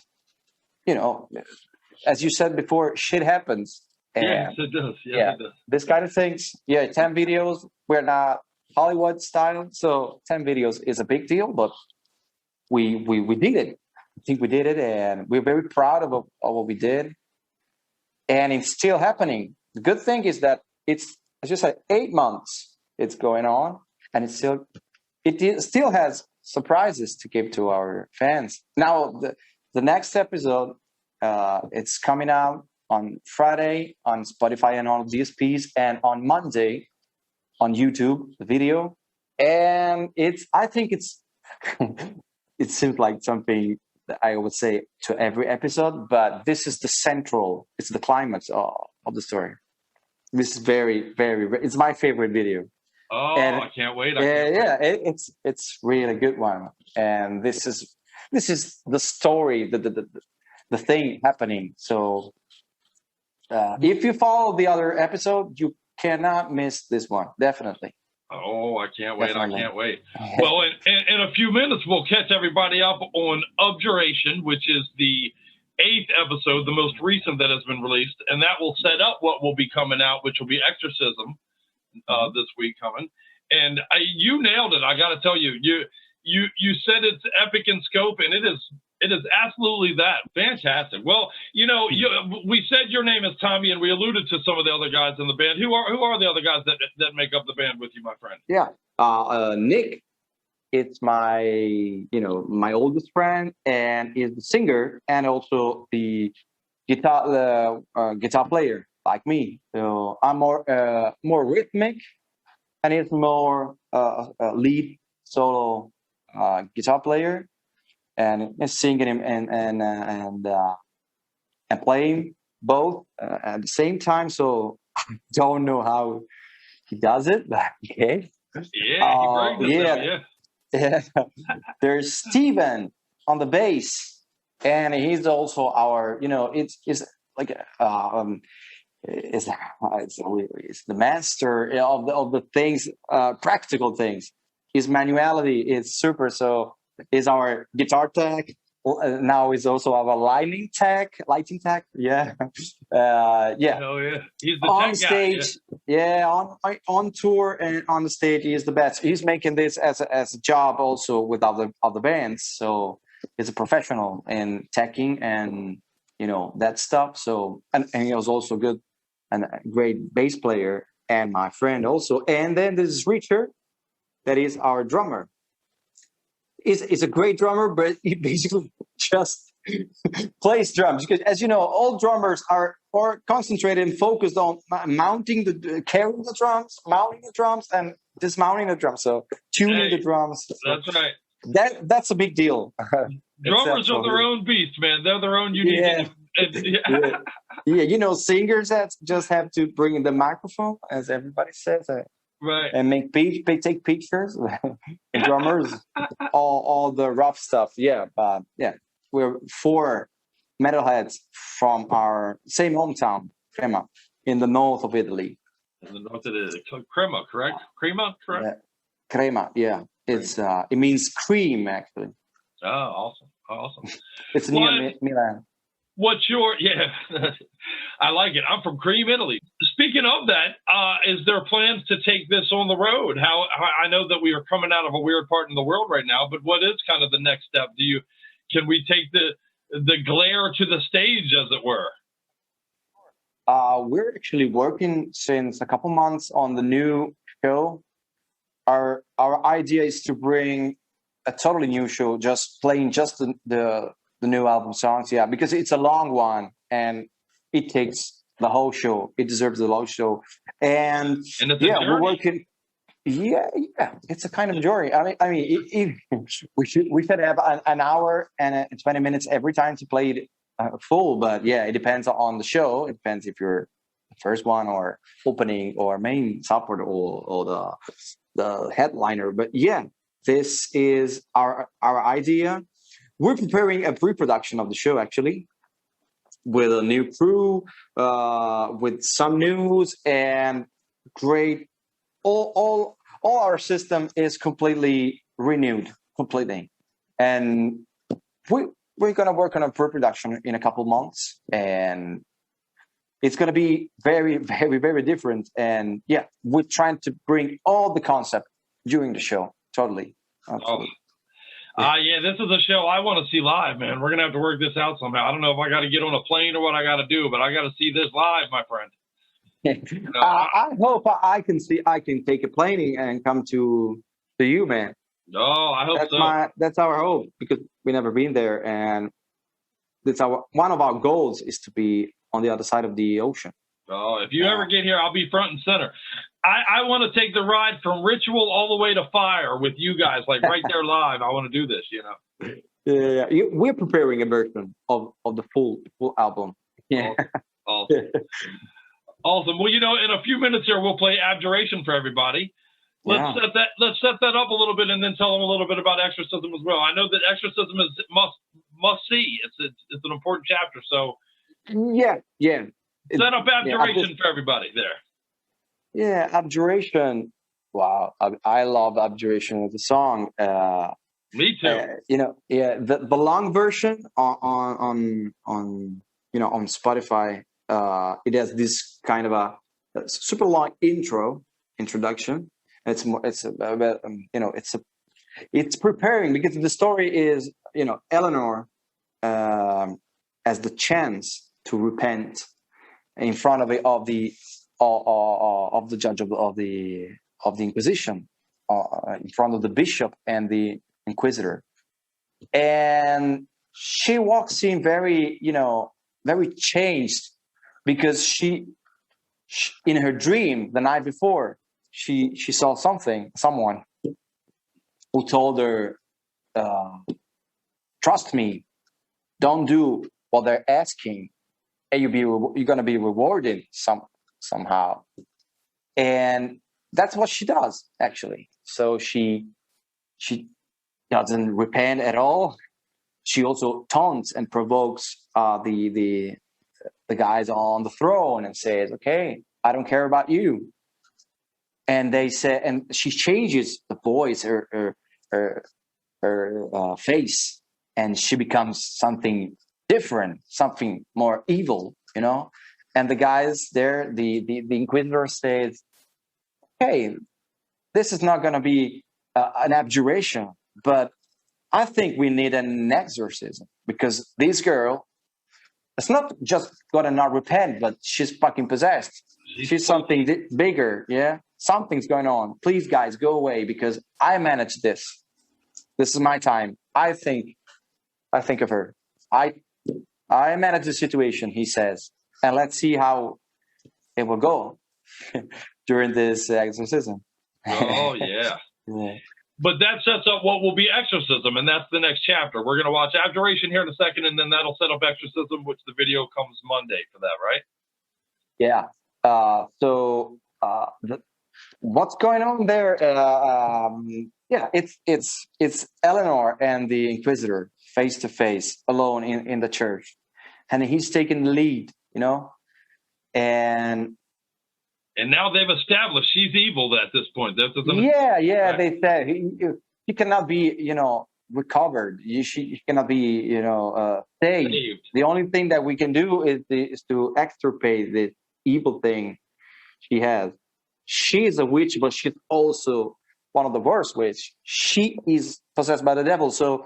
as you said before, shit happens. And yes, it does. Yes, it does. This kind of things. Yeah, 10 videos. We're not Hollywood style, so 10 videos is a big deal, but we did it. I think we did it, and we're very proud of what we did, and it's still happening. The good thing is that it's, as you said, 8 months it's going on, and it still has surprises to give to our fans. Now the next episode, it's coming out on Friday on Spotify and all DSPs, and on Monday on YouTube, the video. And I think it seems like something that I would say to every episode, but this is it's the climax of the story. This is very, very, it's my favorite video. Oh, and I can't wait. It's really good one. And this is the story, the thing happening. So if you follow the other episode, you cannot miss this one, definitely. Oh, I can't wait. Definitely. I can't wait. Well, in a few minutes, we'll catch everybody up on Abjuration, which is the 8th episode, the most recent that has been released. And that will set up what will be coming out, which will be Exorcism this week coming. And you nailed it. I got to tell you, you said it's epic in scope, and it is absolutely that. Fantastic. Well, we said your name is Tommy, and we alluded to some of the other guys in the band. Who are the other guys that make up the band with you, my friend? Yeah. Nick, it's my oldest friend, and he's the singer and also the guitar player like me. So I'm more rhythmic, and he's more lead solo guitar player. And singing him and playing both at the same time. So I don't know how he does it, but okay. Yeah, yeah. There's Steven on the bass, and he's also our. It's like it's the master of the things, practical things. His manuality is super. So. Is our guitar tech now is also our lighting tech. Yeah. Oh yeah, he's the on tech stage. guy, On tour and on the stage, he is the best. He's making this as a job also with other bands. So he's a professional in teching and that stuff. So and he was also good and a great bass player, and my friend also. And then there's Richard, that is our drummer. Is a great drummer, but he basically just plays drums. Because, as you know, all drummers are concentrated and focused on carrying the drums, mounting the drums, and dismounting the drums. So tuning the drums. That's right. That's a big deal. Drummers are their own beast, man. They're their own unique. Singers just have to bring in the microphone, as everybody says. Right. And take pictures. And drummers, all the rough stuff. Yeah, but we're 4 metalheads from our same hometown, Crema, in the north of Italy. In the north of Italy, Crema, correct? Crema, correct? Crema, yeah. It's it means cream, actually. Oh, Awesome. It's What- near Milan. What's your, yeah, I like it. I'm from Cream, Italy. Speaking of that, is there plans to take this on the road? How I know that we are coming out of a weird part in the world right now, but what is kind of the next step? Can we take the glare to the stage, as it were? We're actually working since a couple months on the new show. Our idea is to bring a totally new show, just playing just the new album songs. Yeah, because it's a long one and it takes the whole show. It deserves the whole show. And it's yeah, we're working. Yeah, it's a kind of journey. I mean, we should have an hour and 20 minutes every time to play it full. But yeah, it depends on the show. It depends if you're the first one or opening or main support or the headliner. But yeah, this is our idea. We're preparing a pre-production of the show actually, with a new crew, with some news and great. All our system is completely renewed, completely, and we're gonna work on a pre-production in a couple months, and it's gonna be very, very, very different. And yeah, we're trying to bring all the concept during the show. Totally, absolutely. Yeah, this is a show I want to see live, man. We're gonna have to work this out somehow. I don't know if I got to get on a plane or what I got to do, but I got to see this live, my friend. I hope I can take a plane and come to you, man. Oh, I hope so. That's our hope, because we never been there, and that's one of our goals is to be on the other side of the ocean. Oh, if you ever get here, I'll be front and center. I want to take the ride from Ritual all the way to Fire with you guys, like right there live. I want to do this, you know. Yeah, we're preparing a version of the full album. Yeah. Awesome. Awesome. Well, you know, in a few minutes here, we'll play Abjuration for everybody. Let's set that up a little bit, and then tell them a little bit about Exorcism as well. I know that Exorcism is must see. It's an important chapter. So yeah. Set up Abjuration for everybody there. Yeah, Abjuration. Wow, I love Abjuration as a song. Me too. You know, yeah, the long version on Spotify. It has this kind of a super long introduction. It's preparing, because the story is, Eleanor has the chance to repent in front of the judge of the Inquisition, in front of the bishop and the inquisitor, and she walks in very changed, because she in her dream the night before she saw someone who told her, trust me, don't do what they're asking, and you're gonna be rewarded somehow. And that's what she does, actually. So she doesn't repent at all. She also taunts and provokes the guys on the throne and says, okay, I don't care about you. And they say, and she changes the voice, her face, and she becomes something different, something more evil, And the guys there, the inquisitor says, hey, this is not going to be an abjuration, but I think we need an exorcism, because this girl, it's not just gonna not repent, but she's fucking possessed. She's something bigger, yeah? Something's going on. Please, guys, go away, because I manage this. This is my time. I think of her. I manage the situation, he says, and let's see how it will go during this exorcism. Oh, yeah. But that sets up what will be Exorcism, and that's the next chapter. We're going to watch Abjuration here in a second, and then that'll set up Exorcism, which the video comes Monday for that, right? Yeah. What's going on there? It's Eleanor and the Inquisitor face to face, alone in the church, and he's taking the lead, And now they've established she's evil at this point. They say he cannot be, recovered. She cannot be, saved. The only thing that we can do is to extirpate the evil thing she has. She is a witch, but she's also one of the worst witch. She is possessed by the devil. So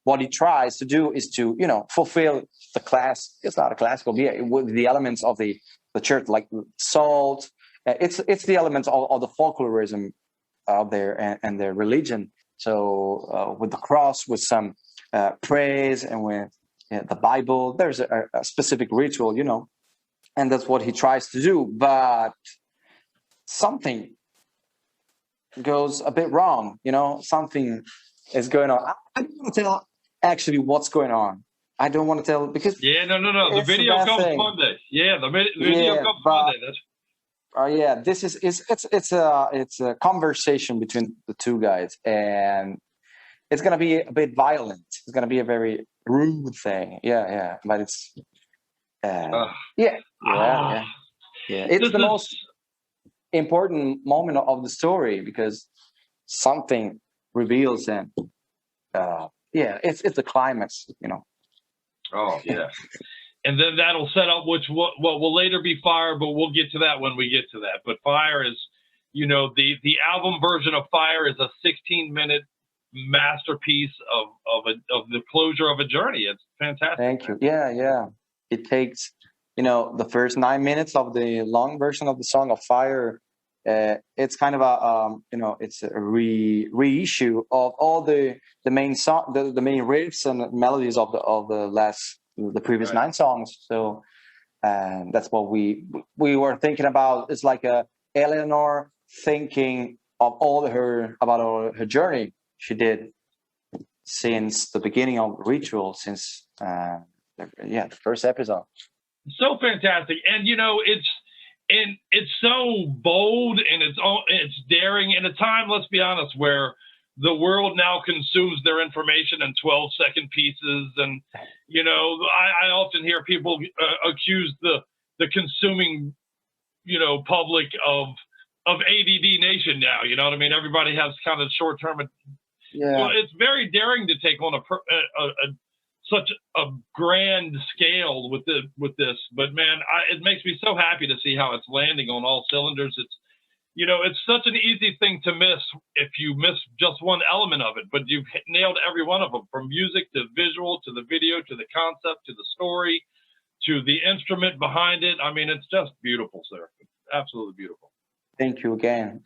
what he tries to do is to, fulfill the class. It's not a classical, but yeah, with the elements of the church, like salt. It's the elements of the folklorism out there and their religion. So with the cross, with some praise, and with the Bible, there's a specific ritual, and that's what he tries to do. But something goes a bit wrong, something is going on. I don't want to tell actually what's going on. I don't want to tell because no. The video comes Monday. Yeah, the video comes Monday. This is it's a conversation between the two guys, and it's gonna be a bit violent. It's gonna be a very rude thing. Yeah, but it's It's the most important moment of the story because something reveals, and it's the climax. Oh yeah. And then that'll set up what will later be Fire, but we'll get to that when we get to that. But Fire is, the album version of Fire is a 16-minute masterpiece of the closure of a journey. It's fantastic. Thank you. Yeah. It takes, the first 9 minutes of the long version of the song of Fire. It's kind of a, it's a reissue of all the main song, the main riffs and melodies of the previous 9 songs. So that's what we were thinking about. It's like Eleanor thinking of all her journey she did since the beginning of Ritual, since the first episode. So fantastic. And it's so bold, and it's daring in a time, let's be honest, where the world now consumes their information in 12-second pieces. And, I often hear people accuse the consuming, public of ADD nation now. You know what I mean? Everybody has kind of short-term. So it's very daring to take on such a grand scale with this. But man, it makes me so happy to see how it's landing on all cylinders. It's such an easy thing to miss if you miss just one element of it, but you've nailed every one of them, from music to visual to the video to the concept to the story to the instrument behind it. I mean, it's just beautiful, sir. It's absolutely beautiful. Thank you again.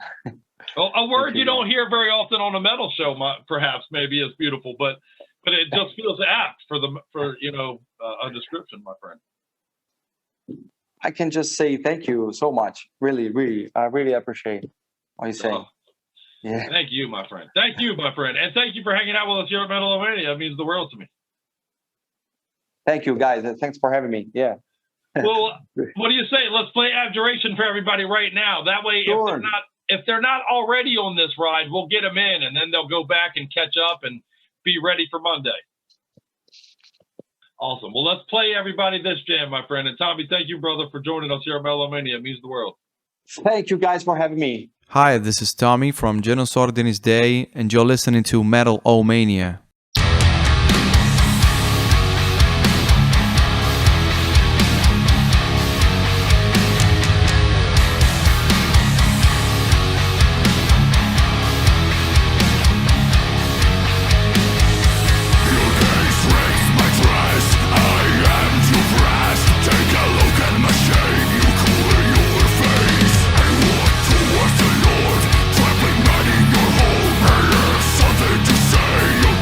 Well, a word you don't hear very often on a metal show, perhaps, maybe is beautiful, but it just feels apt for a description, my friend. I can just say thank you so much. Really, really, I really appreciate what you say. Yeah. Thank you, my friend. Thank you, my friend. And thank you for hanging out with us here at Metal-O-Mania. It means the world to me. Thank you, guys. Thanks for having me. Yeah. Well, what do you say? Let's play Abjuration for everybody right now. That way, Sure. if they're not already on this ride, we'll get them in, and then they'll go back and catch up and be ready for Monday. Awesome. Well, let's play everybody this jam, my friend. And Tommy, thank you, brother, for joining us here at Metal-O-Mania. It means the world. Thank you, guys, for having me. Hi, this is Tommy from Genus Ordinis Dei, and you're listening to Metal-O-Mania. Something to say, you'll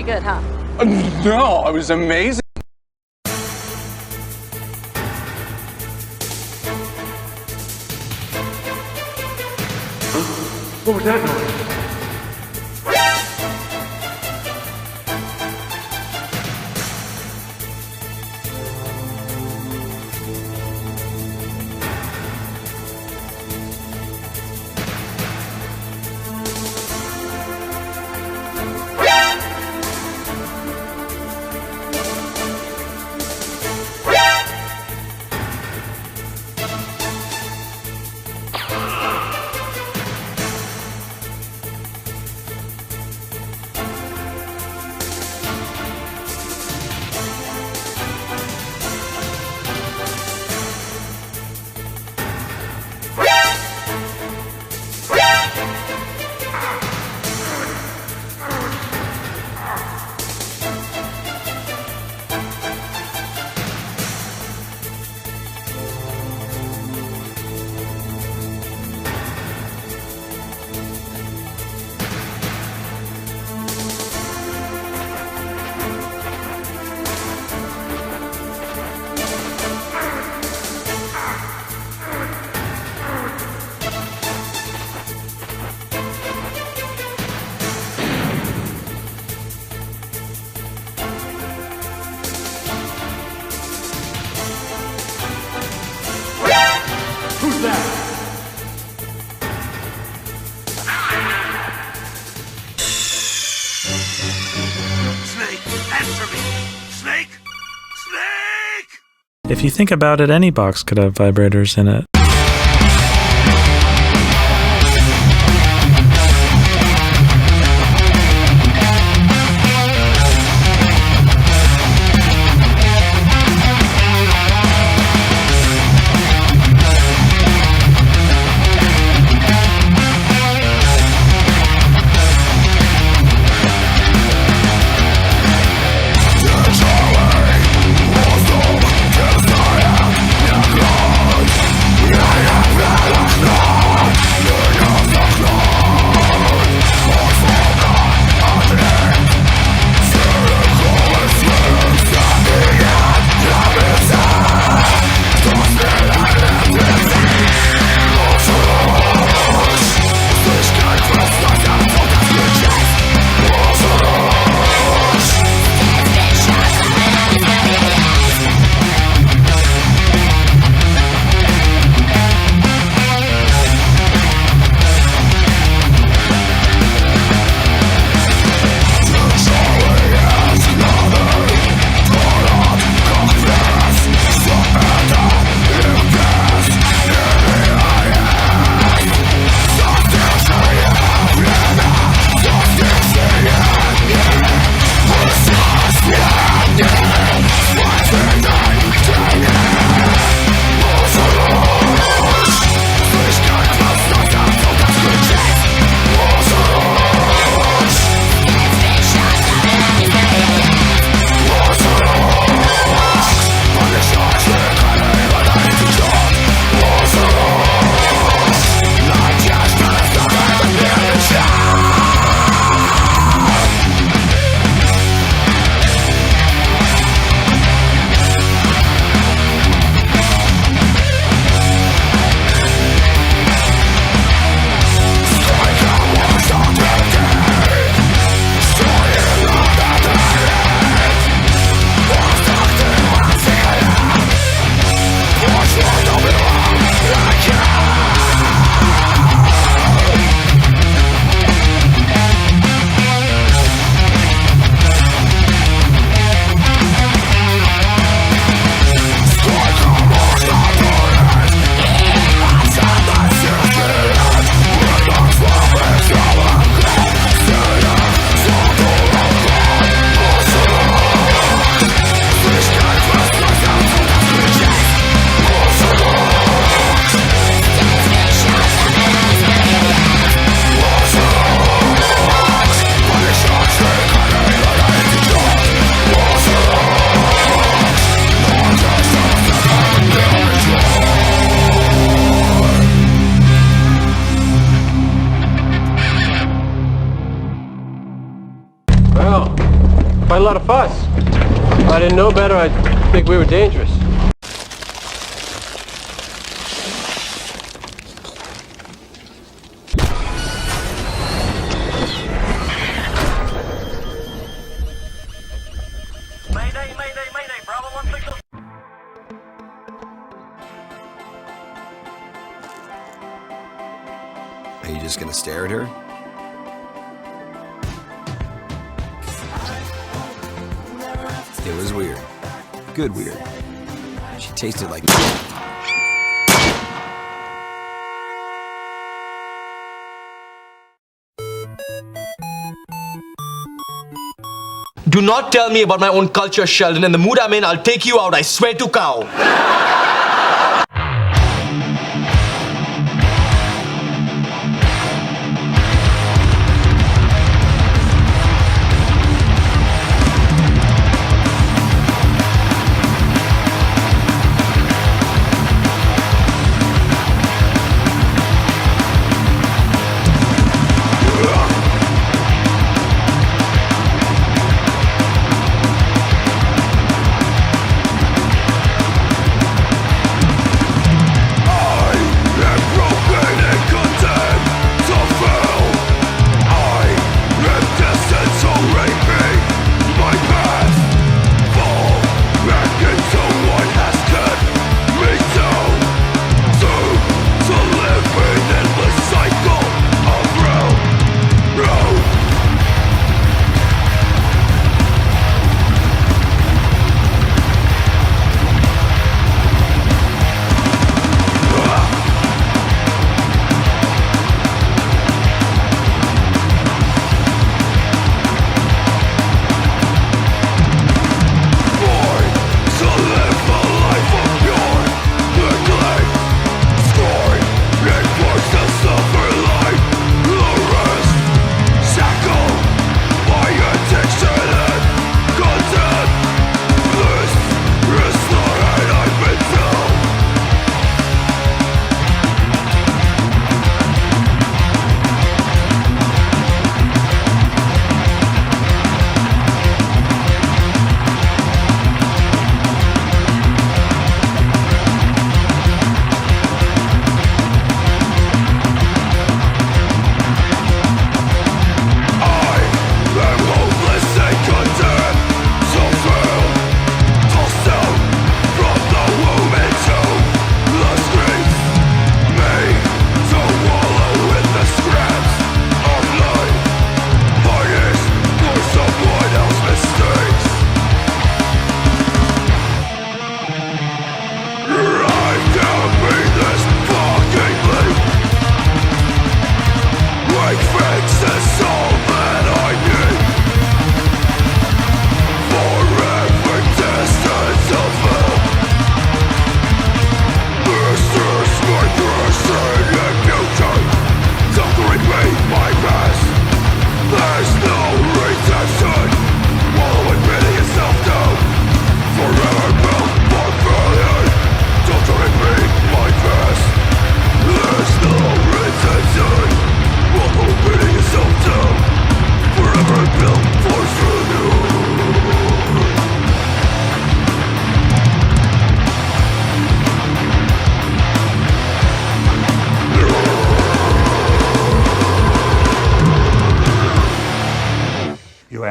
pretty good, huh? No, it was amazing. What was that noise? If you think about it, any box could have vibrators in it. We lot of fuss. If I didn't know better, I'd think we were dangerous. Are you just gonna stare at her? It was weird. Good weird. She tasted like... Do not tell me about my own culture, Sheldon. In the mood I'm in, I'll take you out, I swear to cow.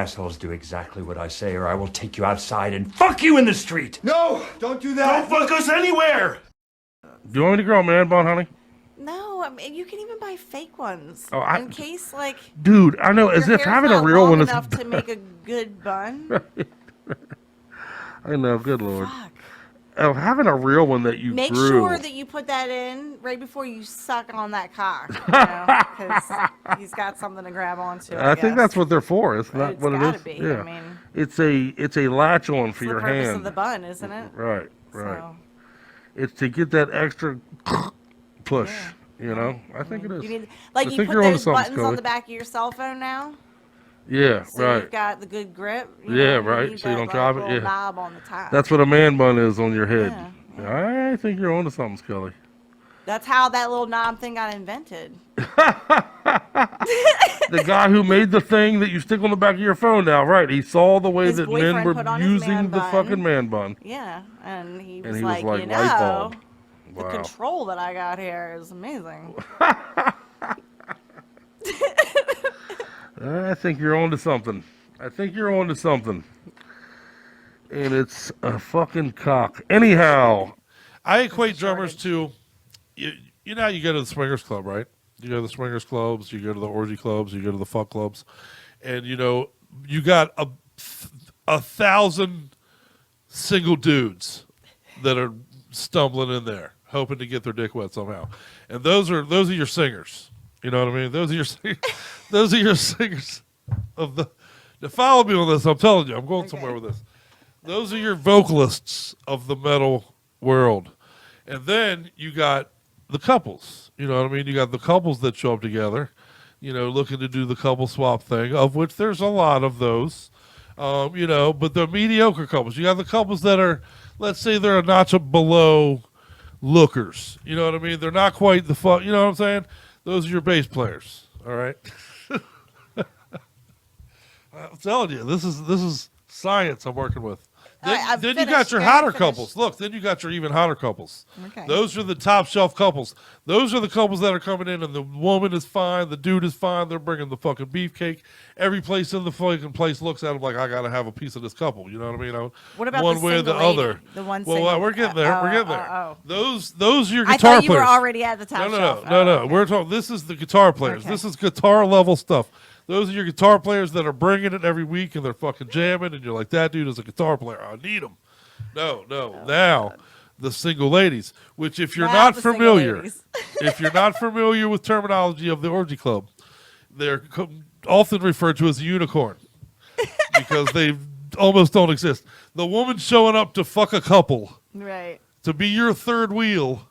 assholes do exactly what I say, or I will take you outside and fuck you in the street. No, don't do that. Don't fuck us anywhere. Do you want me to grow a man bun, honey? No, I mean, you can even buy fake ones. Oh, in case, like, dude, I know. As your if hair's having a not real long one is enough to make a good bun. I know. Good lord. Oh, having a real one that you Make grew. sure that you put that in right before you suck on that cock, because he's got something to grab onto. I think that's what they're for. It's not It's what it gotta is. be. Yeah, I mean, it's a latch on for it's your the purpose hand. of the bun, isn't it? Right, right. So. It's to get that extra push. You know, I think it is. You need, like, I you think put you're onto those something, buttons Scully. on the back of your cell phone now. Yeah, So right. you've got the good grip. Yeah, you right. need So you that, don't like, drop it. little Yeah. knob on the top. That's what a man bun is on your head. I think you're onto something, Scully. That's how that little knob thing got invented. The guy who made the thing that you stick on the back of your phone now, right? He saw the way His that men boyfriend were put on his using man the bun. fucking man bun. Yeah, and he And was he was like, like, you light know, bulb. the Wow. control that I got here is amazing. I think you're on to something. And it's a fucking cock. Anyhow, I equate drummers to, you know how you go to the swingers club, right? You go to the swingers clubs, you go to the orgy clubs, you go to the fuck clubs, and you got a 1,000 single dudes that are stumbling in there, hoping to get their dick wet somehow. And those are your singers. You know what I mean? Those are your singers of the. Now follow me on this. I'm telling you, I'm going somewhere with this. Those are your vocalists of the metal world. And then you got the couples. You know what I mean? You got the couples that show up together, looking to do the couple swap thing, of which there's a lot of those. But the mediocre couples. You got the couples that are, let's say they're a notch below lookers. You know what I mean? They're not quite the fuck. You know what I'm saying? Those are your bass players. All right. I'm telling you, this is science I'm working with. Then you got your hotter couples. Look, then you got your even hotter couples. Okay. Those are the top shelf couples. Those are the couples that are coming in, and the woman is fine, the dude is fine. They're bringing the fucking beefcake. Every place in the fucking place looks at them like, I gotta have a piece of this couple. You know what I mean? What about one the way or the single lady? other? The one well, single. we're getting there. We're getting there. Those are your guitar I thought you players. were already at the top shelf. No. We're talking. This is the guitar players. Okay. This is guitar level stuff. Those are your guitar players that are bringing it every week, and they're fucking jamming, and you're like, that dude is a guitar player. I need him. No. Now, the single ladies, which if you're not familiar, if you're not familiar with terminology of the orgy club, they're often referred to as a unicorn because they almost don't exist. The woman showing up to fuck a couple, right, to be your third wheel,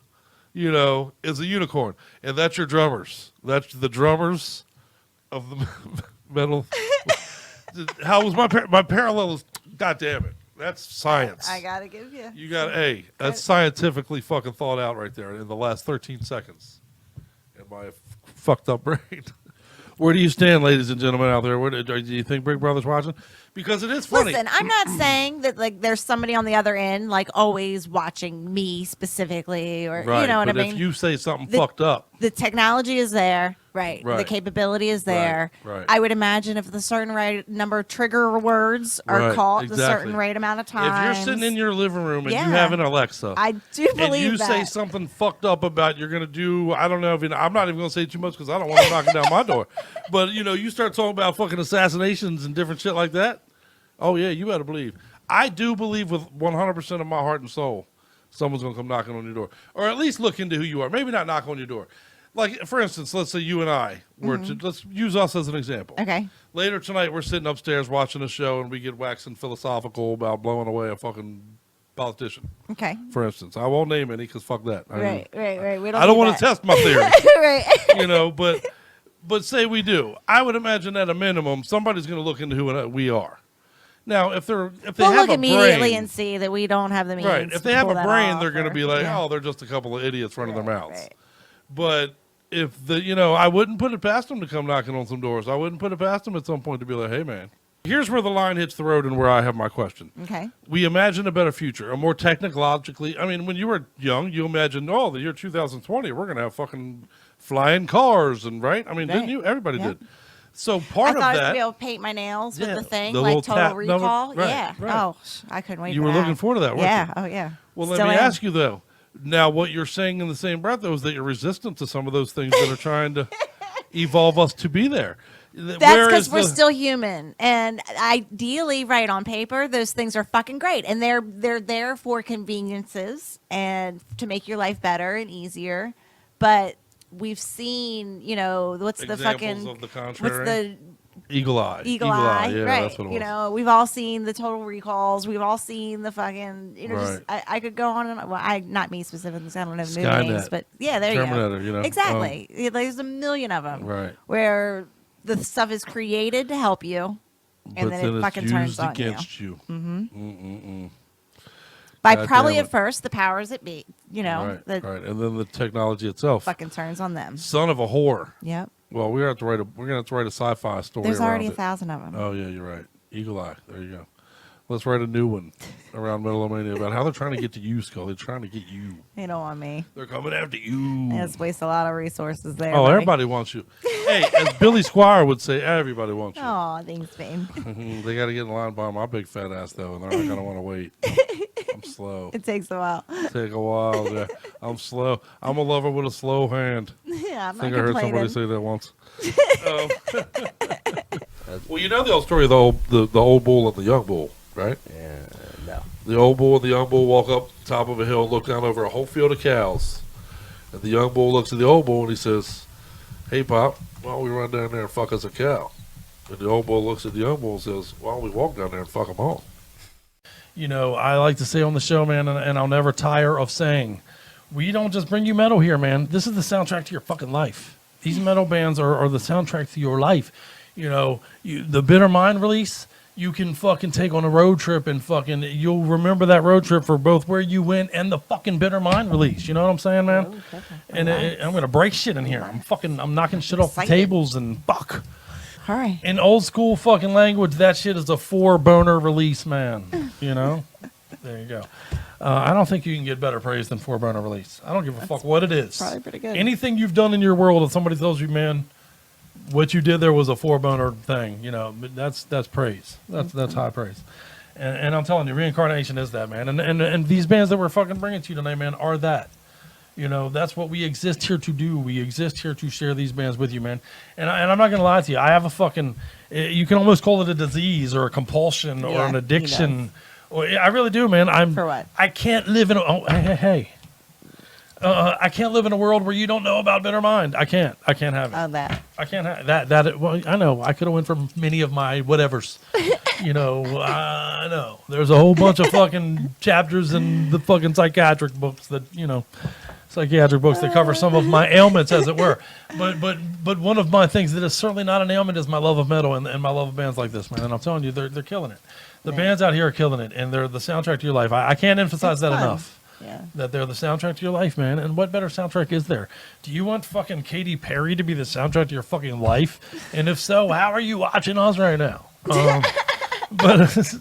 is a unicorn, and that's your drummers. That's the drummers of the metal. How was my parallel is, God damn it. That's science. I gotta give you. You got that's scientifically fucking thought out right there in the last 13 seconds in my fucked up brain. Where do you stand, ladies and gentlemen out there? Do you think Big Brother's watching? Because it is funny. Listen, I'm not saying that there's somebody on the other end always watching me specifically, or right, you know what I mean. But if you say something fucked up, the technology is there, right? The capability is there. Right. I would imagine if the certain right number of trigger words are caught, the certain right amount of time. If you're sitting in your living room and you have an Alexa, I do believe and you say something fucked up about you're going to do, I don't know if I'm not even going to say too much because I don't want to knock it down my door. But you start talking about fucking assassinations and different shit like that. Oh yeah, you better believe. I do believe with 100% of my heart and soul, someone's going to come knocking on your door, or at least look into who you are. Maybe not knock on your door. Like, for instance, let's say you and I were let's use us as an example. Okay. Later tonight, we're sitting upstairs watching a show, and we get waxing philosophical about blowing away a fucking politician. Okay. For instance, I won't name any because fuck that. Right. We I don't want to test my theory. Right. But say we do. I would imagine at a minimum, somebody's going to look into who we are. Now, if they we'll have look a immediately brain, and see that we don't have the means. right? If they to have pull a that brain, off, they're going to be like, yeah. oh, they're just a couple of idiots running their mouths. Right. But if I wouldn't put it past them to come knocking on some doors. I wouldn't put it past them at some point to be like, hey, man. Here's where the line hits the road and where I have my question. Okay. We imagine a better future, a more technologically. I mean, when you were young, you imagined, the year 2020, we're going to have fucking flying cars, and right? I mean, didn't you? Everybody did. So part of that. I thought I was going to be able to paint my nails with the thing, the like little Total tap Recall. number, right, yeah. right. Oh, I couldn't wait You for were that. looking forward to that, weren't yeah. you? Oh, yeah. Well, Still let me am. ask you, though. Now, what you're saying in the same breath, though, is that you're resistant to some of those things that are trying to evolve us to be there. That's because we're still human, and ideally, right on paper, those things are fucking great, and they're there for conveniences and to make your life better and easier. But we've seen, what's Examples the fucking of the contrary? what's the Eagle Eye. Yeah, right? that's what it was. We've all seen the Total Recalls. We've all seen the fucking, just I could go on and on. Well, not me specifically, because I don't know the movie names, but yeah, there Terminator, you go. Exactly. There's a million of them. Right. Where the stuff is created to help you, and but then it fucking turns on against you. Mm-hmm. By God probably damn at it. first the powers that be, Right, the right, and then the technology itself. fucking turns on them. Son of a whore. Yep. Well, we're gonna have to write a sci-fi story. There's already around 1,000 of them. Oh yeah, you're right. Eagle Eye. There you go. Let's write a new one around Metal-O-Mania about how they're trying to get to you, Skull. They're trying to get you. They don't want me. They're coming after you. Let's waste a lot of resources there. Oh, buddy. everybody wants you. Hey, as Billy Squire would say, everybody wants you. Oh, thanks, babe. They got to get in line by my big fat ass though, and they're not gonna want to wait. I'm slow. It takes a while. Take a while. Yeah. I'm slow. I'm a lover with a slow hand. Yeah, I'm I think not I heard complaining. somebody say that once. Well, you know the old story of the old bull and the young bull, right? Yeah, no. The old bull and the young bull walk up the top of a hill, look down over a whole field of cows, and the young bull looks at the old bull and he says, "Hey, Pop, why don't we run down there and fuck us a cow?" And the old bull looks at the young bull and says, "Why don't we walk down there and fuck them all?" You know, I like to say on the show, man, and I'll never tire of saying, we don't just bring you metal here, man. This is the soundtrack to your fucking life. These metal bands are the soundtrack to your life. You know, the Bitter Mind release, you can fucking take on a road trip and fucking, you'll remember that road trip for both where you went and the fucking Bitter Mind release. You know what I'm saying, man? And I'm going to break shit in here. I'm knocking shit off the tables and fuck. All right. In old school fucking language, that shit is a 4-boner release, man. You know? There you go. I don't think you can get better praise than 4-boner release. I don't give a fuck what it is. Probably pretty good. Anything you've done in your world and somebody tells you, man, what you did there was a 4-boner thing, you know, that's praise. That's high praise. And I'm telling you, Reincarnation is that, man. And these bands that we're fucking bringing to you tonight, man, are that. You know, that's what we exist here to do. We exist here to share these bands with you, man. And I'm not going to lie to you. I have a fucking, you can almost call it a disease or a compulsion or an addiction. I really do, man. For what? I can't live in I can't live in a world where you don't know about Bitter Mind. I can't have it. Oh, that. I can't have that. Well, I know. I could have went for many of my whatevers. You know, I know. There's a whole bunch of fucking chapters in the fucking psychiatric books that, you know, that cover some of my ailments, as it were. But one of my things that is certainly not an ailment is my love of metal and my love of bands like this, man. And I'm telling you, they're killing it. The bands out here are killing it, and they're the soundtrack to your life. I can't emphasize that enough. Yeah. That they're the soundtrack to your life, man. And what better soundtrack is there? Do you want fucking Katy Perry to be the soundtrack to your fucking life? And if so, how are you watching us right now? But if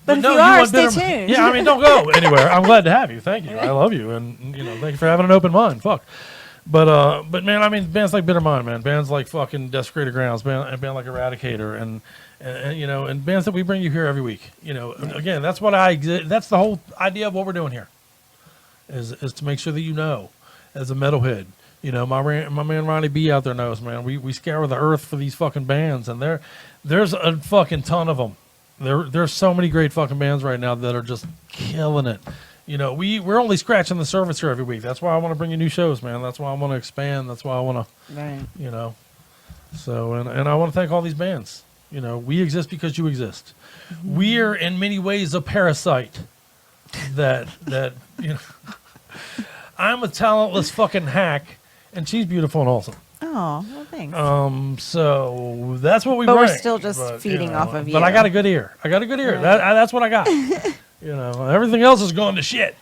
no, you are, want stay Bitter- tuned. Yeah, I mean, don't go anywhere. I'm glad to have you. Thank you. I love you, and you know, thank you for having an open mind. Fuck. But man, I mean, bands like Bitter Mind, man, bands like fucking Desecrated Grounds, a band like Eradicator, and you know, and bands that we bring you here every week. You know, again, that's what that's the whole idea of what we're doing here, is to make sure that you know, as a metalhead, you know, my man Ronnie B out there knows, man. We scour the earth for these fucking bands, and there's a fucking ton of them. There's so many great fucking bands right now that are just killing it. You know, we're only scratching the surface here every week. That's why I want to bring you new shows, man. That's why I want to expand. That's why I want to, right. You know. So, and I want to thank all these bands. You know, we exist because you exist. Mm-hmm. We're in many ways a parasite that you know. I'm a talentless fucking hack, and she's beautiful and awesome. Oh, well, thanks. So that's what we But bring. we're still just feeding off of you. But I got a good ear. Right. That's what I got. You know, everything else is going to shit.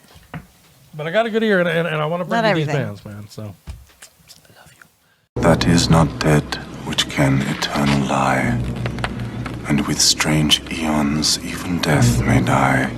But I got a good ear, and I want to bring you these bands, man. So, I love you. That is not dead which can eternal lie, and with strange eons even death may die.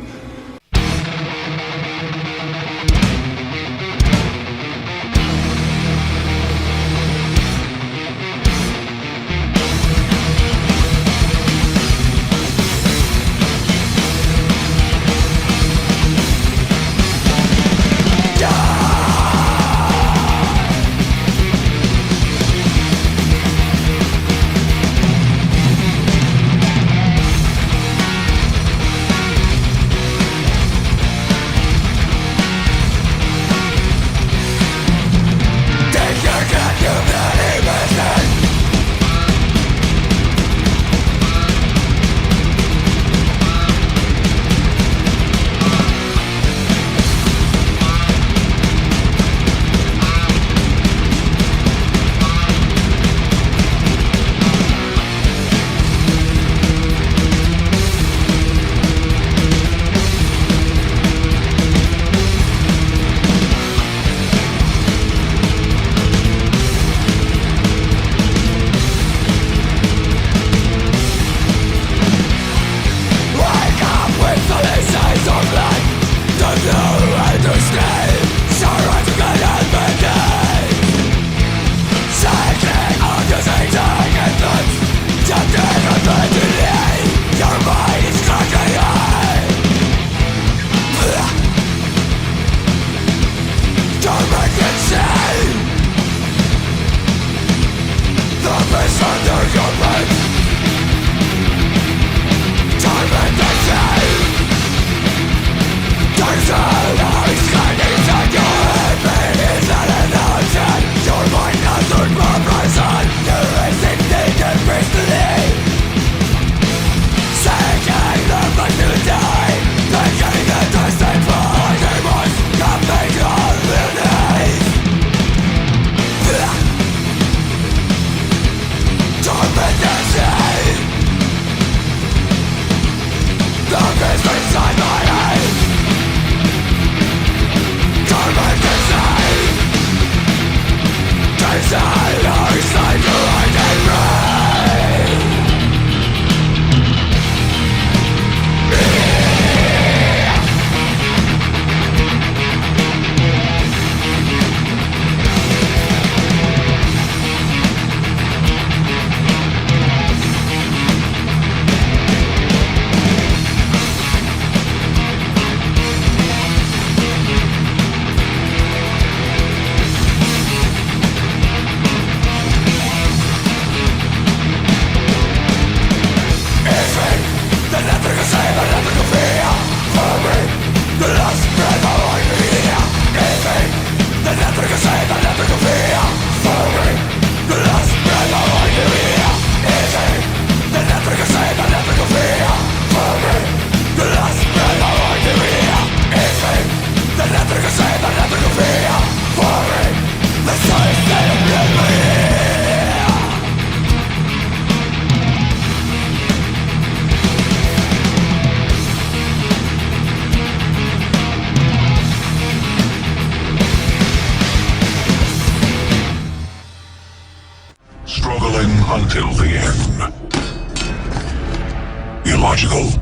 illogical.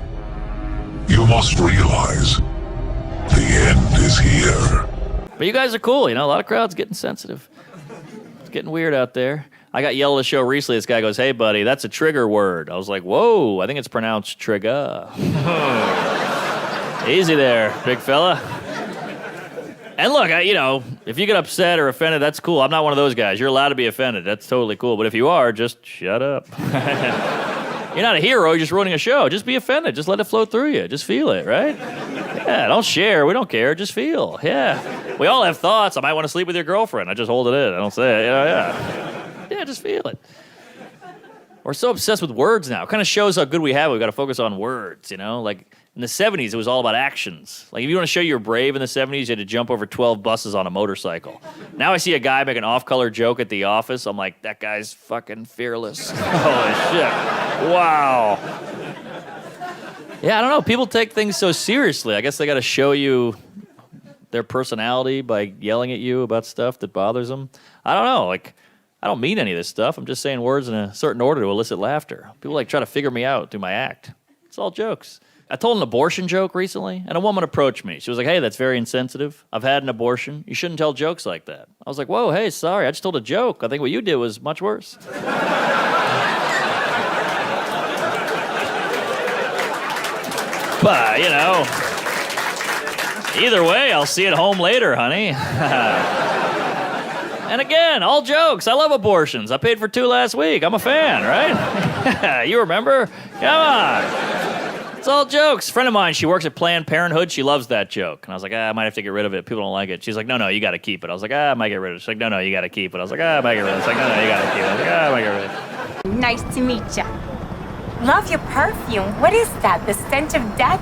You must realize the end is here. But you guys are cool, you know, a lot of crowds getting sensitive. It's getting weird out there. I got yelled at a show recently. This guy goes, "Hey, buddy, that's a trigger word." I was like, "Whoa, I think it's pronounced trigger." Easy there, big fella. And look, if you get upset or offended, that's cool. I'm not one of those guys. You're allowed to be offended. That's totally cool. But if you are, just shut up. You're not a hero. You're just ruining a show. Just be offended. Just let it flow through you. Just feel it, right? Yeah, don't share. We don't care. Just feel. Yeah. We all have thoughts. I might want to sleep with your girlfriend. I just hold it in. I don't say it. Yeah, just feel it. We're so obsessed with words now. It kind of shows how good we have it. We've got to focus on words, Like in the 70s, it was all about actions. Like if you want to show you're brave in the 70s, you had to jump over 12 buses on a motorcycle. Now I see a guy make an off-color joke at the office. I'm like, that guy's fucking fearless. Holy shit. Wow. Yeah, I don't know. People take things so seriously. I guess they got to show you their personality by yelling at you about stuff that bothers them. I don't know. I don't mean any of this stuff. I'm just saying words in a certain order to elicit laughter. People try to figure me out through my act. It's all jokes. I told an abortion joke recently, and a woman approached me. She was like, "Hey, that's very insensitive. I've had an abortion. You shouldn't tell jokes like that." I was like, "Whoa, hey, sorry. I just told a joke. I think what you did was much worse." But, either way, I'll see you at home later, honey. And again, all jokes. I love abortions. I paid for 2 last week. I'm a fan, right? You remember? Come on. It's all jokes. A friend of mine, she works at Planned Parenthood. She loves that joke. And I was like, I might have to get rid of it. People don't like it. She's like, no, you got to keep it. I was like, I might get rid of it. She's like, no, you got to keep it. I was like, I might get rid of it. She's like, no, you got to keep it. I was like, I might get rid of it. Nice to meet ya. Love your perfume. What is that? The scent of death?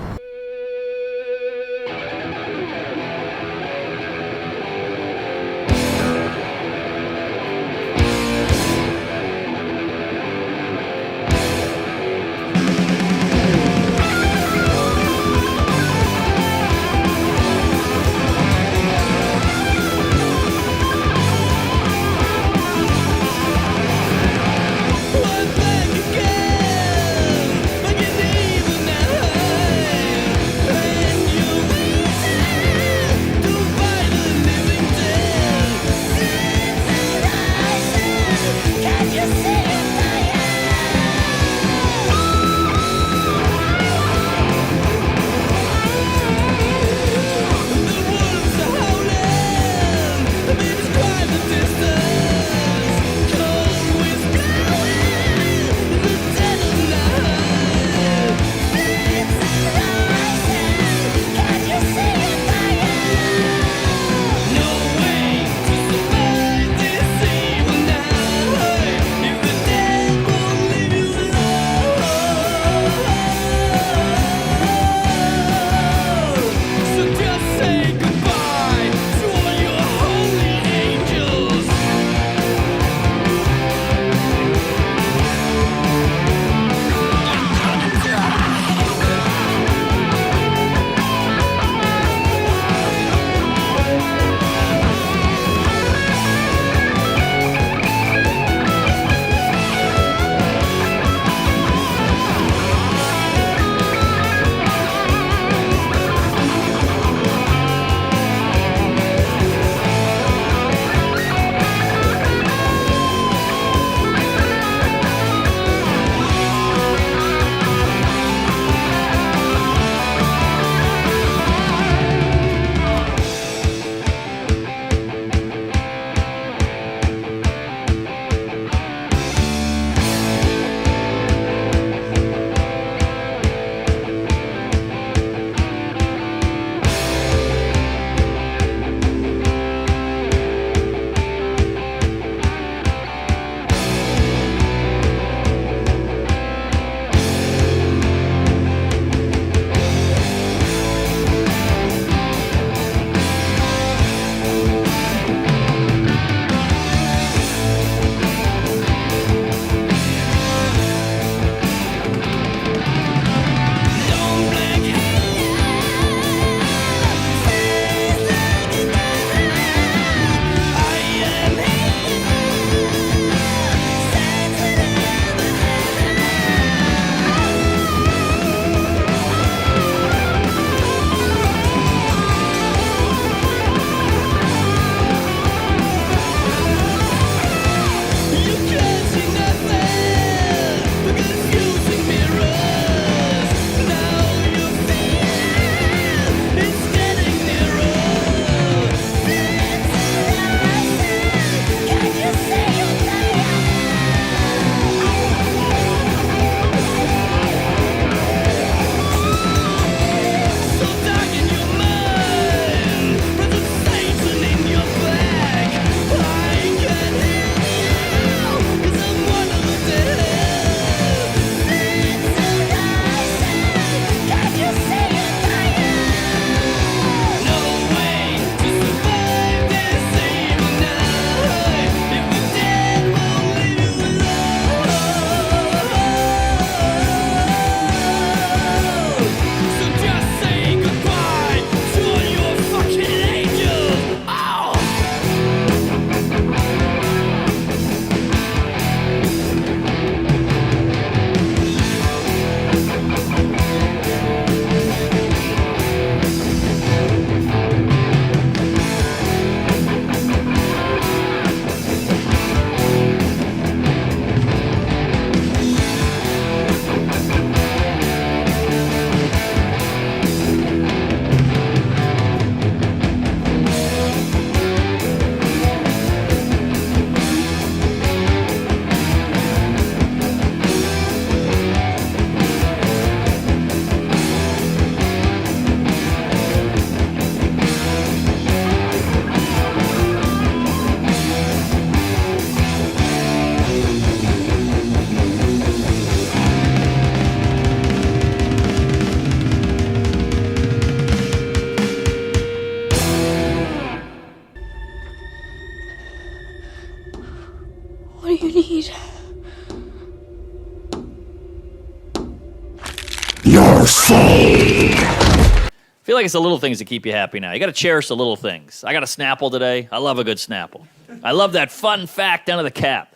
I feel like it's the little things that keep you happy now. You got to cherish the little things. I got a Snapple today. I love a good Snapple. I love that fun fact under the cap.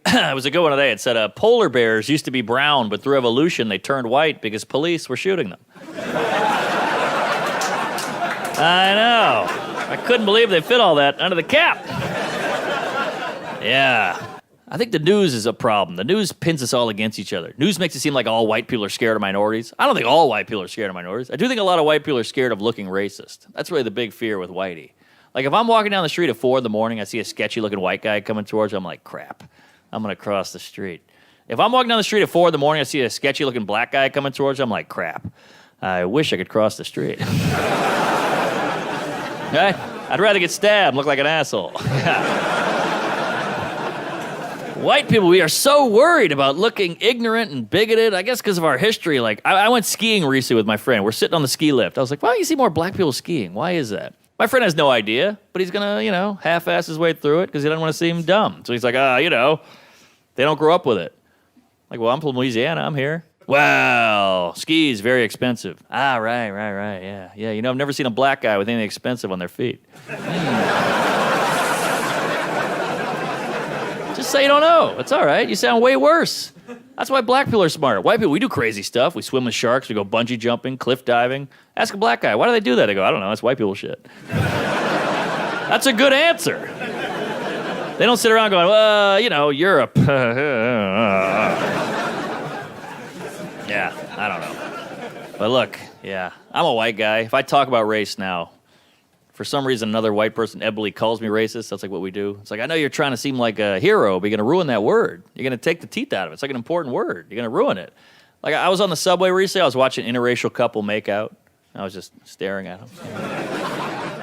It was a good one today. It said polar bears used to be brown, but through evolution they turned white because police were shooting them. I know. I couldn't believe they fit all that under the cap. Yeah. I think the news is a problem. The news pins us all against each other. News makes it seem like all white people are scared of minorities. I don't think all white people are scared of minorities. I do think a lot of white people are scared of looking racist. That's really the big fear with whitey. Like if I'm walking down the street at 4 in the morning, I see a sketchy looking white guy coming towards me, I'm like, crap, I'm going to cross the street. If I'm walking down the street at 4 in the morning, I see a sketchy looking black guy coming towards me, I'm like, crap, I wish I could cross the street. Okay? I'd rather get stabbed and look like an asshole. White people, we are so worried about looking ignorant and bigoted, I guess because of our history. Like, I went skiing recently with my friend. We're sitting on the ski lift. I was like, why don't you see more black people skiing? Why is that? My friend has no idea, but he's going to, half-ass his way through it because he doesn't want to seem dumb. So he's like, they don't grow up with it. Like, well, I'm from Louisiana. I'm here. Well, ski is very expensive. Ah, right, yeah. Yeah, I've never seen a black guy with anything expensive on their feet. Just say you don't know. It's all right. You sound way worse. That's why black people are smart. White people, we do crazy stuff. We swim with sharks. We go bungee jumping, cliff diving. Ask a black guy, why do they do that? They go, I don't know. That's white people shit. That's a good answer. They don't sit around going, well, Europe. Yeah, I don't know. But look, yeah, I'm a white guy. If I talk about race now, for some reason, another white person ebly calls me racist. That's like what we do. It's like, I know you're trying to seem like a hero, but you're going to ruin that word. You're going to take the teeth out of it. It's like an important word. You're going to ruin it. Like, I was on the subway recently. I was watching an interracial couple make out. I was just staring at them.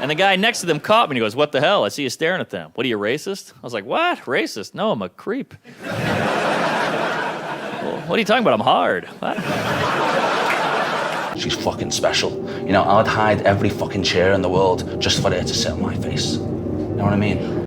And the guy next to them caught me, and he goes, what the hell? I see you staring at them. What, are you racist? I was like, what? Racist? No, I'm a creep. Well, what are you talking about? I'm hard. What? She's fucking special. I'd hide every fucking chair in the world just for her to sit on my face. You know what I mean?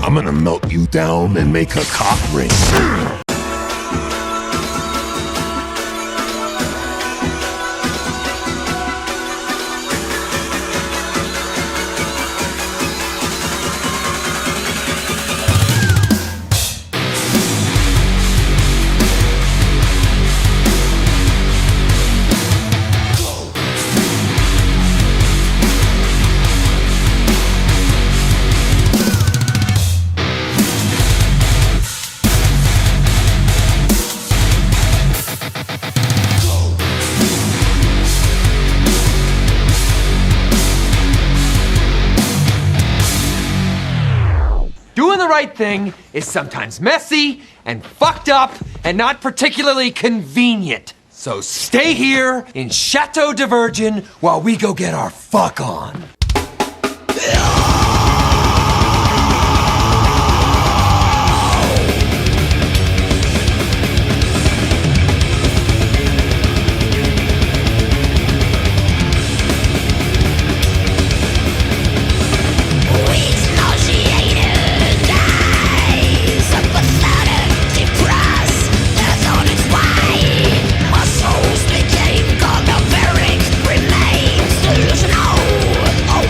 I'm gonna melt you down and make a cock ring. Doing the right thing is sometimes messy and fucked up and not particularly convenient. So stay here in Chateau de Virgin while we go get our fuck on. Remains delusional.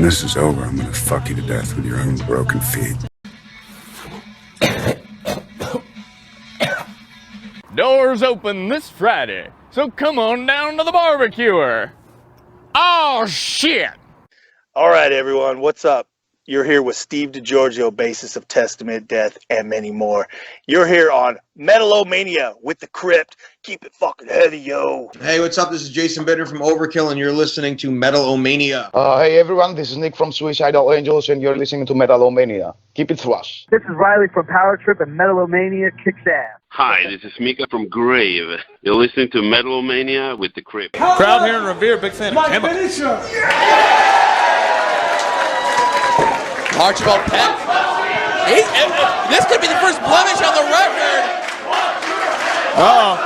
this is over, I'm gonna fuck you to death with your own broken feet. Doors open this Friday, so come on down to the barbecuer. Oh, shit! All right, everyone, what's up? You're here with Steve DiGiorgio, bassist of Testament, Death, and many more. You're here on Metal-O-Mania with the Crypt. Keep it fucking heavy, yo. Hey, what's up? This is Jason Bittner from Overkill, and you're listening to Metal-O-Mania. Hey, everyone. This is Nick from Suicidal Angels, and you're listening to Metal-O-Mania. Keep it thrush. This is Riley from Power Trip, and Metal-O-Mania kicks ass. Hi, this is Mika from Grave. You're listening to Metal-O-Mania with the Crypt. Crowd here in Revere, big fan of Chemical. Archibald Peck. This could be the first blemish on the record. Oh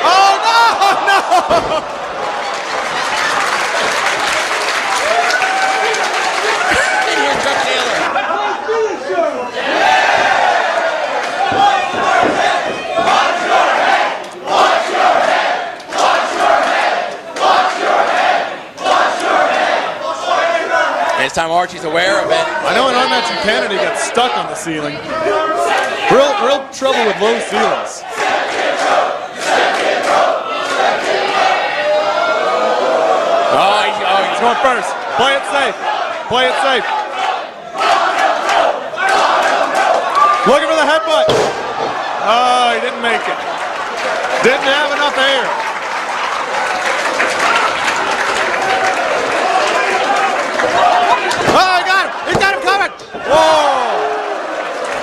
no! In here, Chuck Taylor. It's time Archie's aware of it. I know an unmentioned Kennedy got stuck on the ceiling. Real trouble with low ceilings. Oh, he's going first. Play it safe. Play it safe. Looking for the headbutt. Oh, he didn't make it. Didn't have enough air. Oh, he got him! He got him coming! Whoa!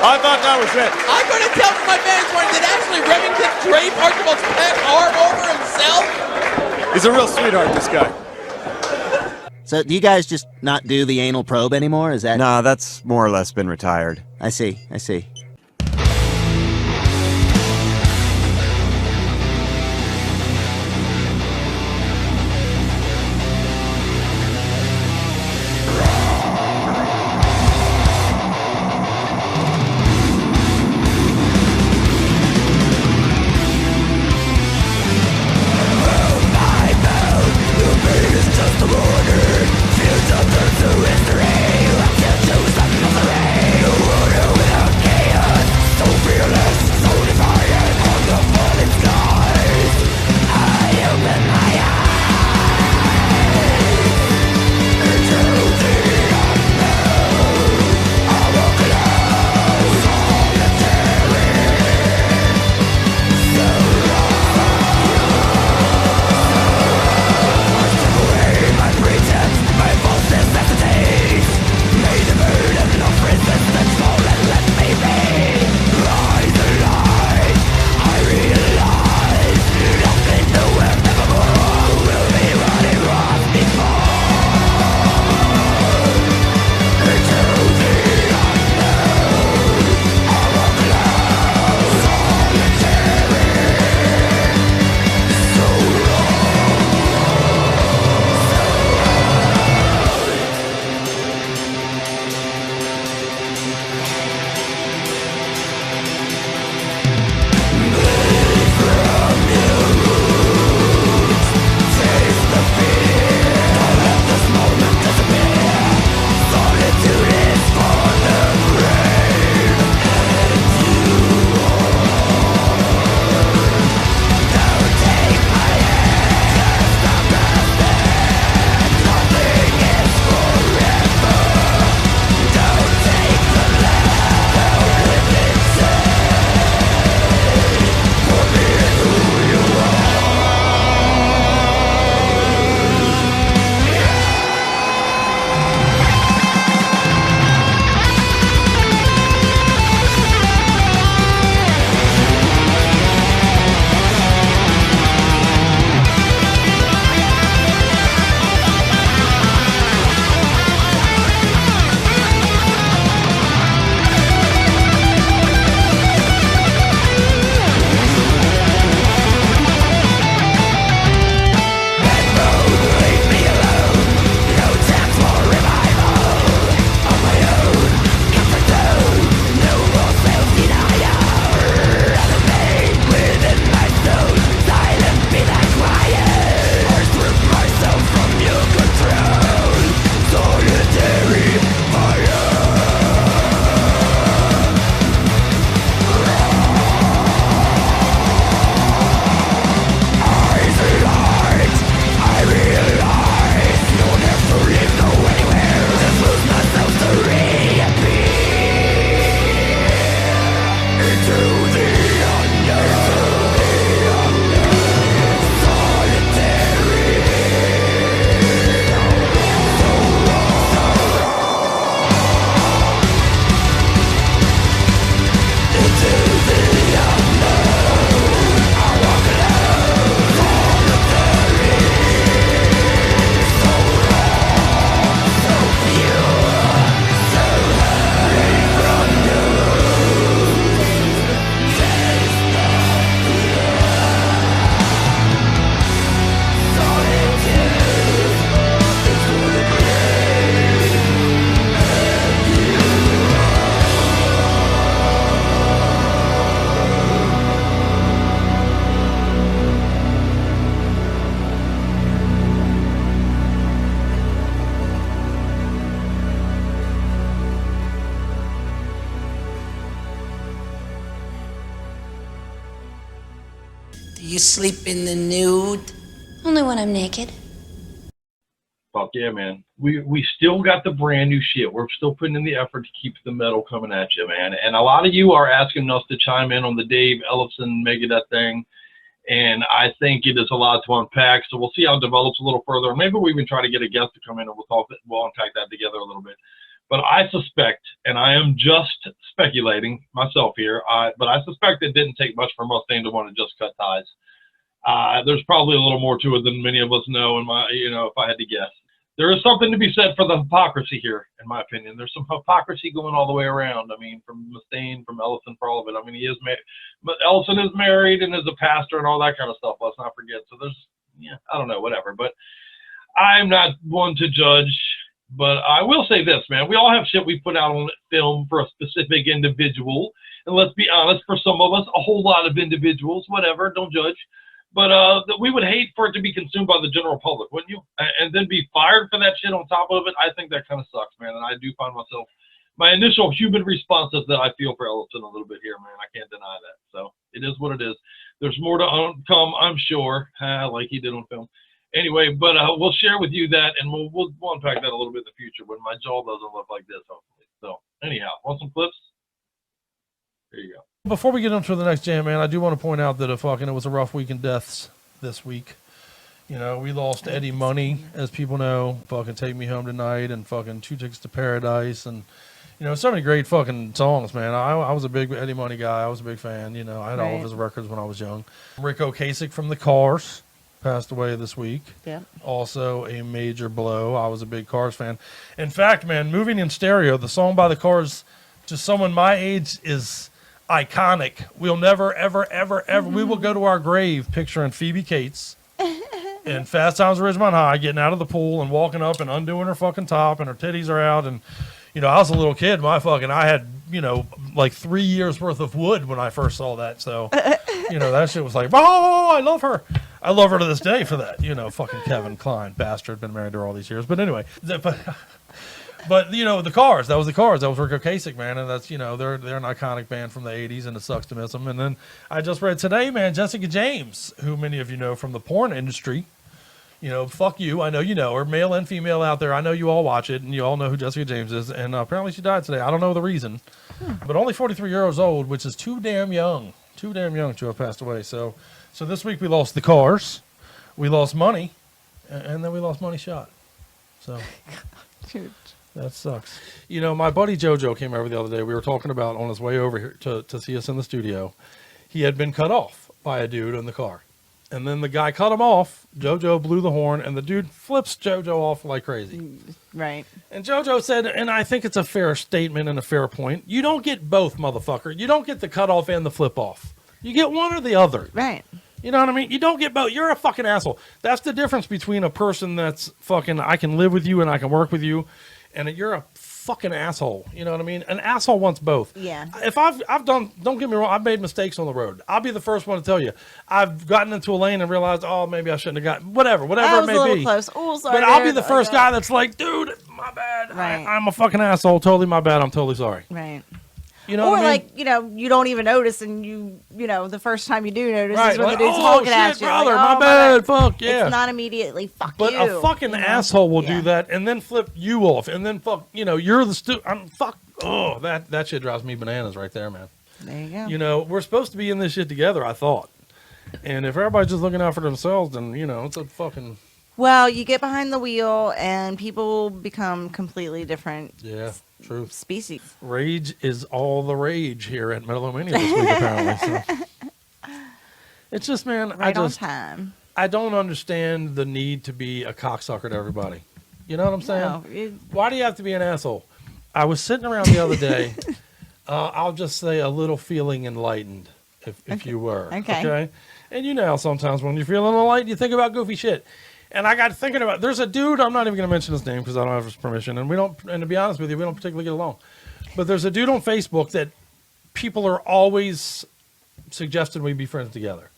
I thought that was it. I couldn't tell from my vantage point, did actually Remington drape Archibald's Peck arm over himself? He's a real sweetheart, this guy. So do you guys just not do the anal probe anymore? Is that? No, that's more or less been retired. I see. Chaos. You sleep in the nude? Only when I'm naked. Fuck yeah, man. We still got the brand new shit. We're still putting in the effort to keep the metal coming at you, man. And a lot of you are asking us to chime in on the Dave Ellefson Megadeth thing. And I think it is a lot to unpack. So we'll see how it develops a little further. Maybe we'll even try to get a guest to come in and we'll unpack that together a little bit. But I suspect, and I am just speculating myself here, but I suspect it didn't take much for Mustaine to want to just cut ties. There's probably a little more to it than many of us know, if I had to guess. There is something to be said for the hypocrisy here, in my opinion. There's some hypocrisy going all the way around. I mean, from Mustaine, from Ellefson, for all of it. I mean, he is married, but Ellefson is married and is a pastor and all that kind of stuff. Let's not forget. So I don't know, whatever. But I'm not one to judge. But I will say this, man. We all have shit we put out on film for a specific individual. And let's be honest, for some of us, a whole lot of individuals, whatever, don't judge. But we would hate for it to be consumed by the general public, wouldn't you? And then be fired for that shit on top of it. I think that kind of sucks, man. And I do find myself, my initial human response is that I feel for Ellefson a little bit here, man. I can't deny that. So it is what it is. There's more to come, I'm sure, like he did on film. Anyway, but we'll share with you that, and we'll unpack that a little bit in the future when my jaw doesn't look like this, hopefully. So anyhow, want some clips? There you go. Before we get into the next jam, man, I do want to point out that it was a rough week in deaths this week. You know, we lost Eddie Money, as people know. Fucking Take Me Home Tonight and fucking Two Tickets to Paradise. And, so many great fucking songs, man. I was a big Eddie Money guy. I was a big fan. I had all of his records when I was young. Rick Ocasek from The Cars passed away this week. Yeah. Also a major blow. I was a big Cars fan. In fact, man, Moving in Stereo, the song by The Cars, to someone my age is iconic. We'll never, ever, ever, ever. We will go to our grave picturing Phoebe Cates in Fast Times at Ridgemont High, getting out of the pool and walking up and undoing her fucking top, and her titties are out. And I was a little kid. I had like 3 years worth of wood when I first saw that. So that shit was like, oh, I love her. I love her to this day for that. Fucking Kevin Kline, bastard, been married to her all these years. But anyway, But The Cars, that was The Cars. That was Rick Ocasek, man, and that's they're an iconic band from the '80s, and it sucks to miss them. And then I just read today, man, Jessica James, who many of you know from the porn industry. Fuck you, I know you know her, male and female out there. I know you all watch it, and you all know who Jessica James is. And apparently she died today. I don't know the reason, but only 43 years old, which is too damn young to have passed away. So this week we lost The Cars, we lost Money, and then we lost Money Shot. So. That sucks. My buddy JoJo came over the other day. We were talking about on his way over here to see us in the studio. He had been cut off by a dude in the car. And then the guy cut him off. JoJo blew the horn, and the dude flips JoJo off like crazy. Right. And JoJo said, and I think it's a fair statement and a fair point, you don't get both, motherfucker. You don't get the cut off and the flip off. You get one or the other. Right. You know what I mean? You don't get both. You're a fucking asshole. That's the difference between a person that's fucking, I can live with you and I can work with you, and you're a fucking asshole. You know what I mean? An asshole wants both. Yeah. If I've done, don't get me wrong, I've made mistakes on the road. I'll be the first one to tell you. I've gotten into a lane and realized, oh, maybe I shouldn't have gotten, whatever it may be. I was a little close. Oh, sorry. But I'll be the first guy that's like, dude, my bad. Right. I'm a fucking asshole. Totally my bad. I'm totally sorry. Right. You know or what I mean? like, you don't even notice, and the first time you do notice Right, is when like, the dude's oh, honking shit, at you. brother, like, my bad, fuck, yeah. It's not immediately, fuck But you. a fucking asshole will do that and then flip you off and then fuck, you're the that shit drives me bananas right there, man. There you go. We're supposed to be in this shit together, I thought. And if everybody's just looking out for themselves, then, it's a fucking... Well, you get behind the wheel and people become completely different. Yeah, true. Species. Rage is all the rage here at Metal-O-Mania this week, apparently. So. It's just, man, on time. I don't understand the need to be a cocksucker to everybody. You know what I'm saying? No, why do you have to be an asshole? I was sitting around the other day. I'll just say a little feeling enlightened, if you were. Okay. And sometimes when you're feeling enlightened, you think about goofy shit. And I got thinking about, there's a dude, I'm not even going to mention his name because I don't have his permission. And to be honest with you, we don't particularly get along. But there's a dude on Facebook that people are always suggesting we be friends together.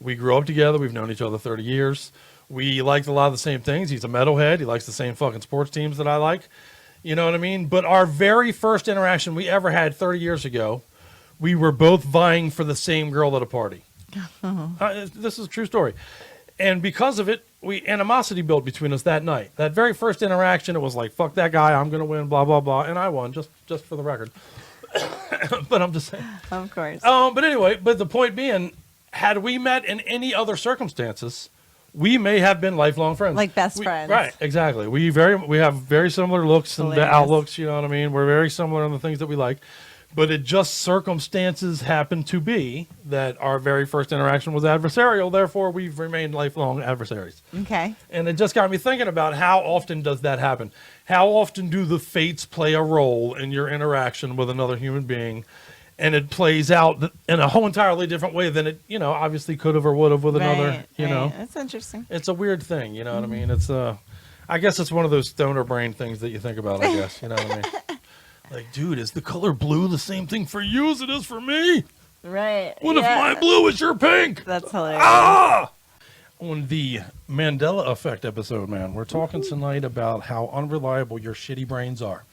We grew up together. We've known each other 30 years. We liked a lot of the same things. He's a metalhead. He likes the same fucking sports teams that I like. You know what I mean? But our very first interaction we ever had 30 years ago, we were both vying for the same girl at a party. This is a true story. And because of it, animosity built between us that night. That very first interaction, it was like, fuck that guy, I'm going to win, blah, blah, blah. And I won, just for the record. But I'm just saying. Of course. But anyway, the point being, had we met in any other circumstances, we may have been lifelong friends. Like best friends. Right, exactly. We have very similar looks and outlooks, you know what I mean? We're very similar on the things that we like. But it just circumstances happened to be that our very first interaction was adversarial. Therefore, we've remained lifelong adversaries. Okay. And it just got me thinking about how often does that happen? How often do the fates play a role in your interaction with another human being? And it plays out in a whole entirely different way than it, obviously could have or would have with another, know. That's interesting. It's a weird thing, you know what I mean? It's I guess it's one of those stoner brain things that you think about, I guess, you know what I mean? Like, dude, is the color blue the same thing for you as it is for me? Right. What if my blue is your pink? That's hilarious. Ah! On the Mandela Effect episode, man, we're talking tonight about how unreliable your shitty brains are.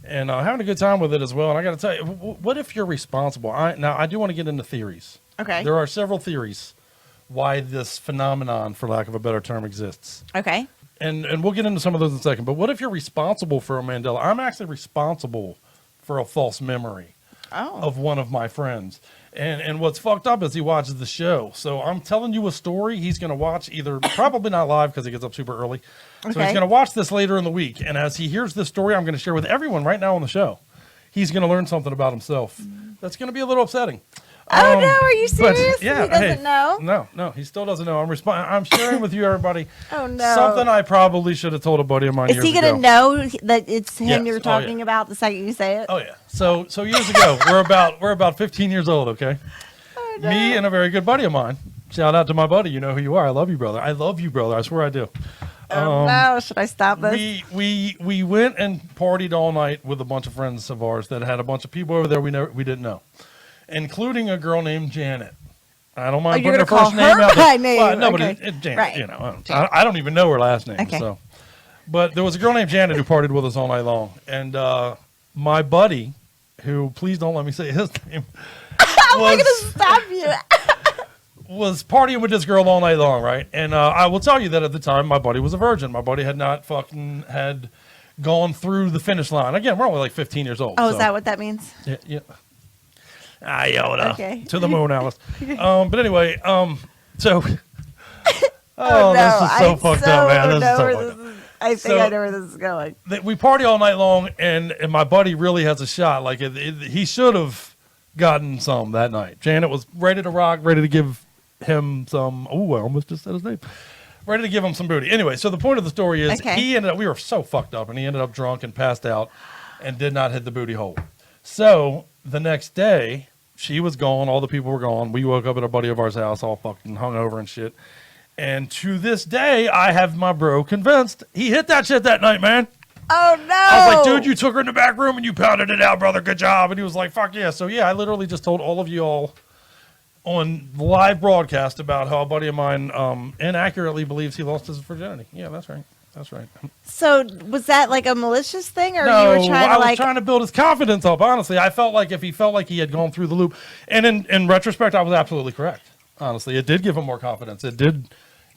And having a good time with it as well. And I got to tell you, what if you're responsible? Now, I do want to get into theories. Okay. There are several theories why this phenomenon, for lack of a better term, exists. Okay. And we'll get into some of those in a second. But what if you're responsible for a Mandela? I'm actually responsible for a false memory of one of my friends. And what's fucked up is he watches the show. So I'm telling you a story he's going to watch either, probably not live because he gets up super early. So he's going to watch this later in the week. And as he hears this story I'm going to share with everyone right now on the show, he's going to learn something about himself. That's going to be a little upsetting. Oh, no, are you serious? Yeah, he doesn't know? No, he still doesn't know. I'm sharing with you, everybody. Oh, no. Something I probably should have told a buddy of mine Is he going to know that it's him Yes. you're talking about the second you say it? Oh, yeah. So years ago, we're about 15 years old, okay? Oh, no. Me and a very good buddy of mine. Shout out to my buddy. You know who you are. I love you, brother. I love you, brother. I swear I do. Oh, no. Should I stop this? We went and partied all night with a bunch of friends of ours that had a bunch of people over there we didn't know, including a girl named Janet. I don't mind putting her first name out there. Well, no, okay. but it's Janet. Right. You know, I don't even know her last name. Okay. So, but there was a girl named Janet who partied with us all night long, and my buddy, who please don't let me say his name, I'm not gonna stop you. was partying with this girl all night long, right? And I will tell you that at the time, my buddy was a virgin. My buddy had not had gone through the finish line. Again, we're only like 15 years old. Oh, is that what that means? Yeah. Yoda. Okay. To the moon, Alice. But anyway, so. No, this is so fucked up, man. This is so fucked up. I think I know where this is going. We party all night long, and my buddy really has a shot. Like, he should have gotten some that night. Janet was ready to rock, ready to give him some. Oh, I almost just said his name. Ready to give him some booty. Anyway, so the point of the story is we were so fucked up, and he ended up drunk and passed out and did not hit the booty hole. So the next day, she was gone. All the people were gone. We woke up at a buddy of ours' house, all fucking hungover and shit. And to this day, I have my bro convinced he hit that shit that night, man. Oh, no. I was like, dude, you took her in the back room and you pounded it out, brother. Good job. And he was like, fuck yeah. So, yeah, I literally just told all of you all on live broadcast about how a buddy of mine inaccurately believes he lost his virginity. Yeah, that's right. That's right. So was that like a malicious thing, or No, you were trying to I was trying to build his confidence up, honestly. I felt like if he felt like he had gone through the loop, and in retrospect, I was absolutely correct. Honestly, it did give him more confidence. It did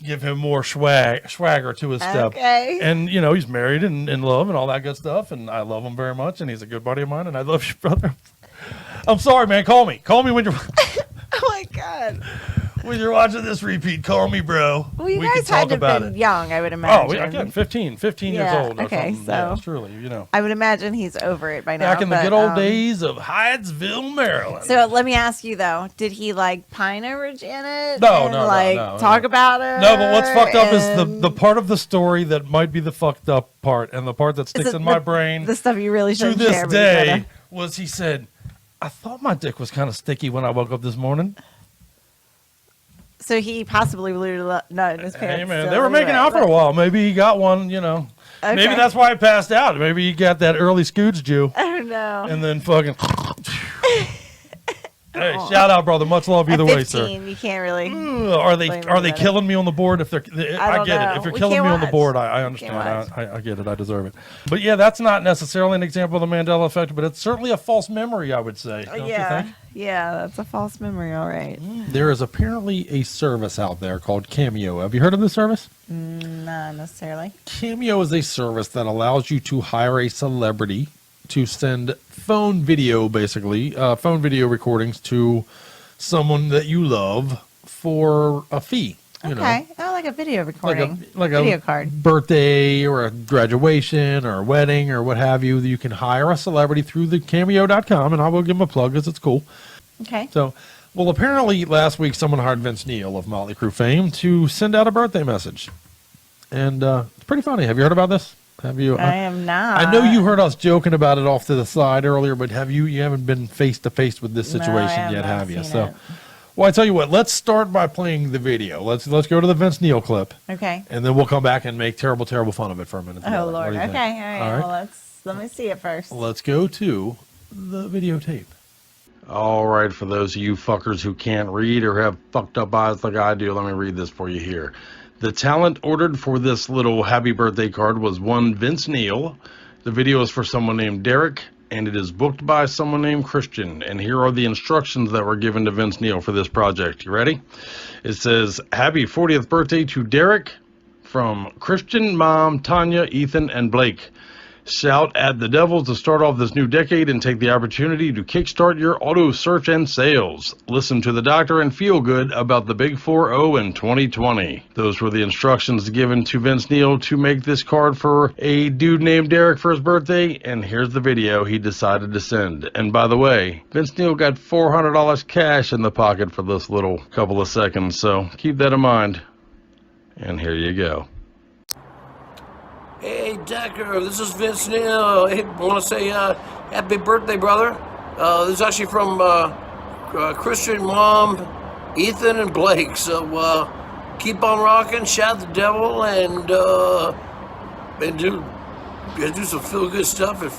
give him more swagger to his step. Okay. And, you know, he's married and in love and all that good stuff, and I love him very much, and he's a good buddy of mine, and I love you, brother. I'm sorry, man. Call me. Call me when you're... Oh, my God. When you're watching this repeat, call me, bro. Well, you we guys can had talk to about have been it. young, I would imagine. Oh, again, 15 years old or okay, something. so Yeah, truly, you know. I would imagine he's over it by now. Back in the good old days of Hyattsville, Maryland. So let me ask you, though. Did he, like, pine over Janet? No, and, no, like, no. talk about her? No, but what's fucked up is the part of the story that might be the fucked up part, and the part that sticks in my brain the stuff you really shouldn't to this share, but day was he said, I thought my dick was kind of sticky when I woke up this morning. So he possibly blew a nut in his pants. Hey, man, they were making out for a while. Maybe he got one, you know. Okay. Maybe that's why he passed out. Maybe he got that early Scooch Jew. Oh, no. And then fucking... Hey, shout out, brother. Much love either way, sir. You can't really. Are they killing me on the board? If they're, I get it. If you're killing me on the board, I understand. I get it. I deserve it. But yeah, that's not necessarily an example of the Mandela effect, but it's certainly a false memory, I would say. Don't you think? Yeah, that's a false memory. All right. There is apparently a service out there called Cameo. Have you heard of this service? Not necessarily. Cameo is a service that allows you to hire a celebrity to send phone video, basically, phone video recordings to someone that you love for a fee. You know, oh, like a video recording, like video a card, birthday or a graduation or a wedding or what have you. You can hire a celebrity through the Cameo.com, and I will give them a plug because it's cool. Okay. So, well, apparently last week someone hired Vince Neil of Motley Crue fame to send out a birthday message, and it's pretty funny. Have you heard about this? Have you? I am not. I know you heard us joking about it off to the side earlier, but you haven't been face to face with this situation yet, have you? So, well, I tell you what, let's start by playing the video. Let's go to the Vince Neil clip. Okay. And then we'll come back and make terrible fun of it for a minute. Oh Lord. Okay. All right. Well, let me see it first. Let's go to the videotape. All right, for those of you fuckers who can't read or have fucked up eyes like I do, let me read this for you here. The talent ordered for this little happy birthday card was one Vince Neil. The video is for someone named Derek, and it is booked by someone named Christian. And here are the instructions that were given to Vince Neil for this project. You ready? It says, happy 40th birthday to Derek from Christian, Mom, Tanya, Ethan, and Blake. Shout at the Devils to start off this new decade and take the opportunity to kickstart your auto search and sales. Listen to the doctor and feel good about the big 4-0 in 2020. Those were the instructions given to Vince Neil to make this card for a dude named Derek for his birthday, and here's the video he decided to send. And by the way, Vince Neil got $400 cash in the pocket for this little couple of seconds, so keep that in mind. And here you go. Hey, Decker, this is Vince Neil. Hey, I want to say happy birthday, brother. This is actually from Christian, Mom, Ethan, and Blake. So keep on rocking, shout the devil, and do some feel good stuff at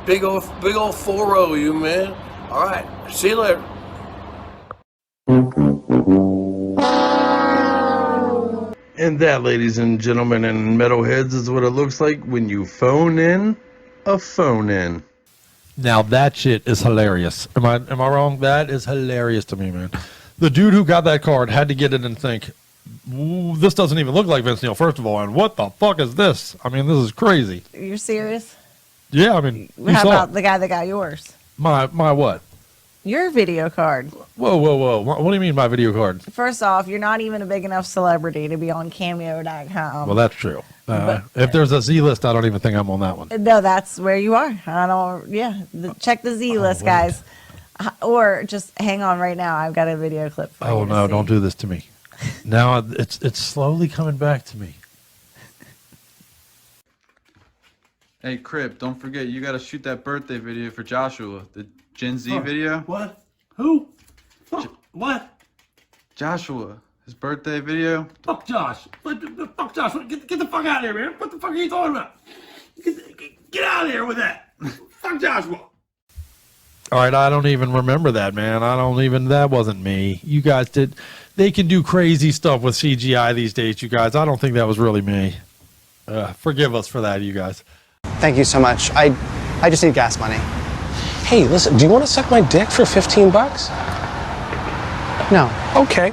big old 4-0, you man. All right, see you later. And that, ladies and gentlemen and metalheads, is what it looks like when you phone in a phone in. Now that shit is hilarious. Am I wrong? That is hilarious to me, man. The dude who got that card had to get it and think, this doesn't even look like Vince Neil, first of all, and what the fuck is this? I mean, this is crazy. You're serious? Yeah, I mean, how about the guy that got yours? My what? Your video card. Whoa. What do you mean by video card? First off, you're not even a big enough celebrity to be on Cameo.com. Well, that's true. If there's a Z list, I don't even think I'm on that one. No, that's where you are. Check the Z list, guys. Or just hang on right now. I've got a video clip for you. Oh, no, don't do this to me. Now it's slowly coming back to me. Hey, Crypt, don't forget, you got to shoot that birthday video for Joshua. The Gen Z video. What? Who? What? Joshua. His birthday video. Fuck Josh. Fuck Josh. Get the fuck out of here, man. What the fuck are you talking about? Get out of here with that. Fuck Joshua. All right, I don't even remember that, man. That wasn't me. You guys did. They can do crazy stuff with CGI these days, you guys. I don't think that was really me. Forgive us for that, you guys. Thank you so much. I just need gas money. Hey, listen, do you want to suck my dick for 15 bucks? No. Okay.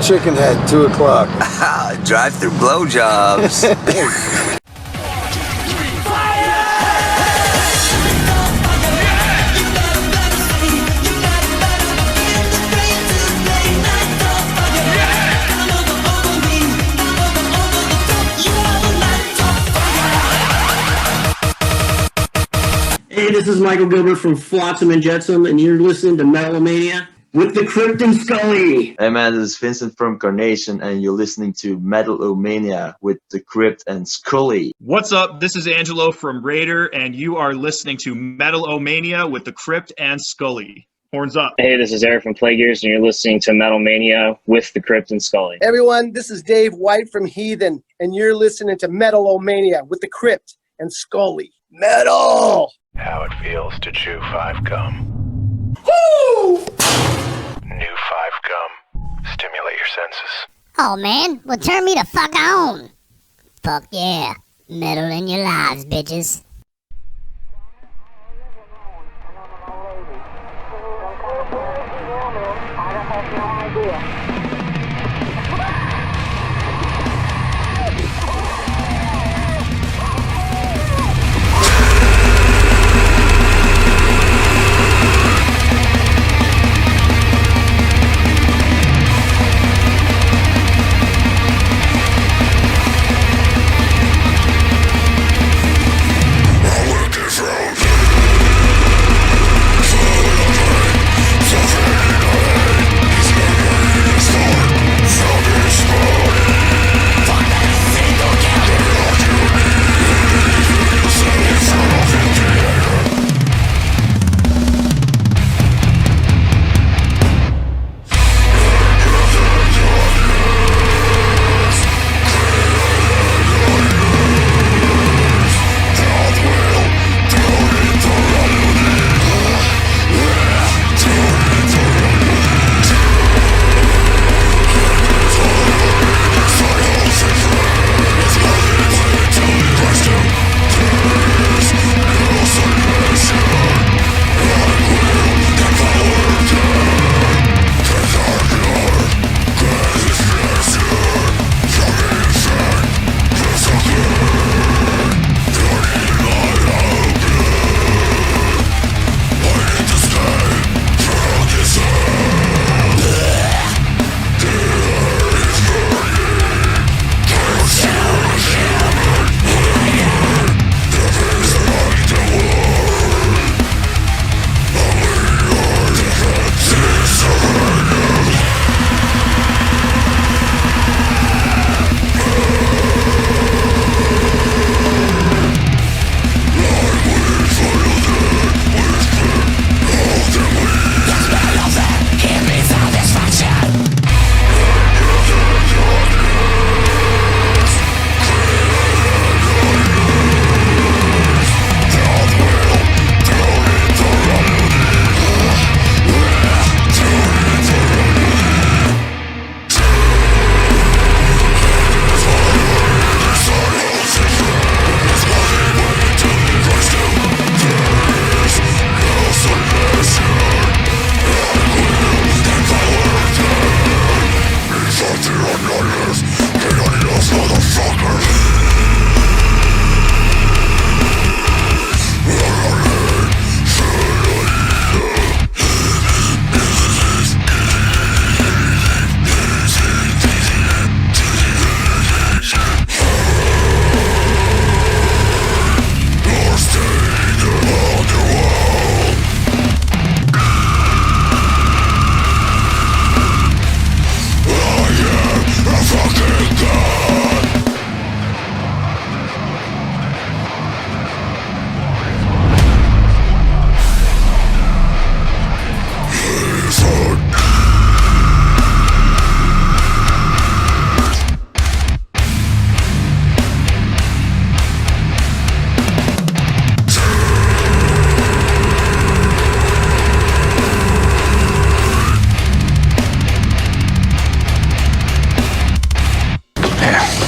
chicken head, 2 o'clock. Drive-through blowjobs. Hey, this is Michael Gilbert from Flotsam and Jetsam, and you're listening to Metal-O-Mania with the Crypt and Scully. Hey man, this is Vincent from Carnation, and you're listening to Metal-O-Mania with the Crypt and Scully. What's up? This is Angelo from Raider, and you are listening to Metal-O-Mania with the Crypt and Scully. Horns up. Hey, this is Eric from Plaguears, and you're listening to Metal-O-Mania with the Crypt and Scully. Everyone, this is Dave White from Heathen, and you're listening to Metal-O-Mania with the Crypt and Scully. Metal! How it feels to chew 5 gum. Woo! New 5 gum. Stimulate your senses. Oh man, well turn me the fuck on. Fuck yeah. Metal in your lives, bitches.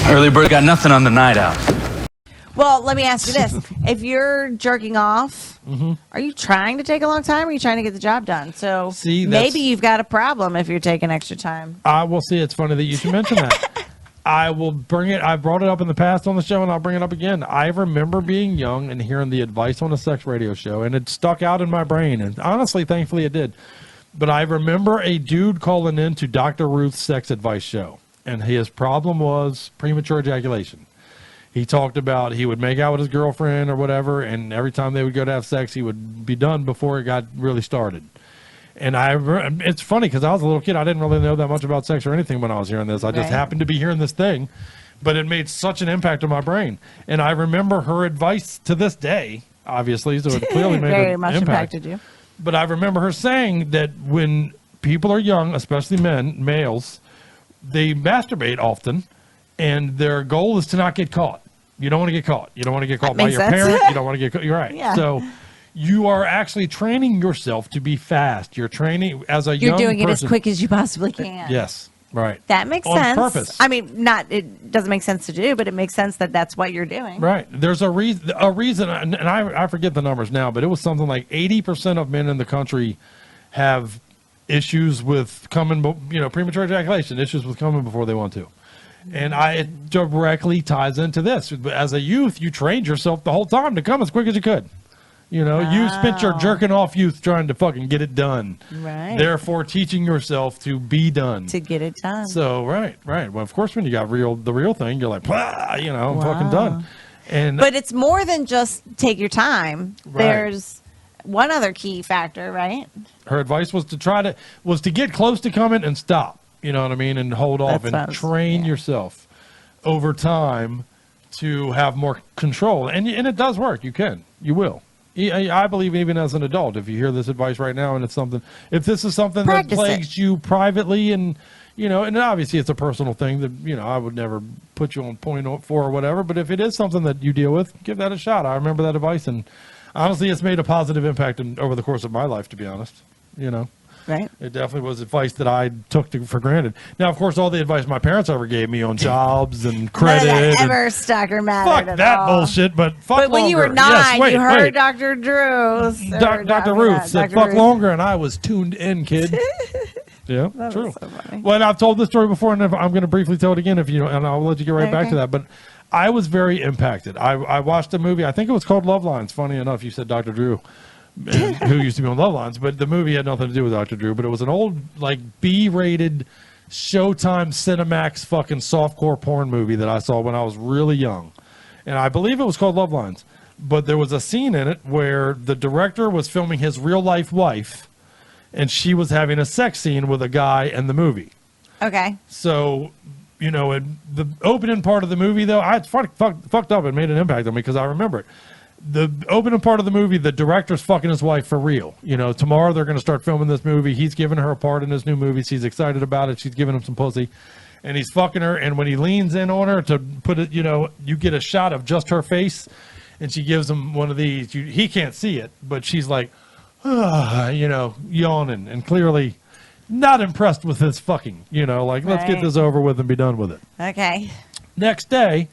Early bird got nothing on the night out. Well, let me ask you this: if you're jerking off, are you trying to take a long time, or are you trying to get the job done? So See, maybe you've got a problem if you're taking extra time. I will see. It's funny that you should mention that. I will bring it. I brought it up in the past on the show, and I'll bring it up again. I remember being young and hearing the advice on a sex radio show, and it stuck out in my brain. And honestly, thankfully, it did. But I remember a dude calling in to Dr. Ruth's sex advice show, and his problem was premature ejaculation. He talked about he would make out with his girlfriend or whatever, and every time they would go to have sex, he would be done before it got really started. And it's funny because I was a little kid. I didn't really know that much about sex or anything when I was hearing this. I just happened to be hearing this thing, but it made such an impact on my brain. And I remember her advice to this day, obviously, so it clearly made Very an much impact. impacted you. But I remember her saying that when people are young, especially males, they masturbate often, and their goal is to not get caught. You don't want to get caught. You don't want to get caught by your parent. You don't want to get caught. You're right. Yeah. So you are actually training yourself to be fast. You're training as a young person. You're doing it as quick as you possibly can. Yes. Right. That makes On sense. purpose. I mean, it doesn't make sense to do, but it makes sense that that's what you're doing. Right. There's a reason, and I forget the numbers now, but it was something like 80% of men in the country have issues with coming, premature ejaculation, issues with coming before they want to. And it directly ties into this. As a youth, you trained yourself the whole time to come as quick as you could. You spent your jerking off youth trying to fucking get it done. Right. Therefore, teaching yourself to be done. To get it done. So, right. Well, of course, when you got the real thing, you're like, I'm fucking done. But it's more than just take your time. Right. There's one other key factor, right? Her advice was to get close to coming and stop. You know what I mean? And hold off and train yourself over time to have more control. And it does work. You will. I believe even as an adult, if you hear this advice right now and if this is something that plagues you privately and obviously it's a personal thing that, I would never put you on point for or whatever, but if it is something that you deal with, give that a shot. I remember that advice, and honestly, it's made a positive impact over the course of my life, to be honest, Right. It definitely was advice that I took for granted. Now, of course, all the advice my parents ever gave me on jobs and credit. None of that ever stuck or mattered Fuck that bullshit, but fuck But when longer. you were 9, you heard wait. Dr. Drew. Dr. Ruth said, fuck longer, and I was tuned in, kid. Yeah, That true. was so funny. Well, and I've told this story before, and I'm going to briefly tell it again, and I'll let you get right back to that. But I was very impacted. I watched a movie, I think it was called Love Lines. Funny enough, you said Dr. Drew. Who used to be on Love Lines, but the movie had nothing to do with Dr. Drew, but it was an old, B-rated Showtime Cinemax fucking softcore porn movie that I saw when I was really young. And I believe it was called Love Lines. But there was a scene in it where the director was filming his real-life wife, and she was having a sex scene with a guy in the movie. Okay. So, in the opening part of the movie, though, it's fucked up. It made an impact on me because I remember it. The opening part of the movie, the director's fucking his wife for real. Tomorrow they're going to start filming this movie. He's giving her a part in this new movie. She's excited about it. She's giving him some pussy. And he's fucking her. And when he leans in on her to put it, you get a shot of just her face. And she gives him one of these. He can't see it, but she's like, yawning. And clearly not impressed with his fucking, let's get this over with and be done with it. Okay. Next day,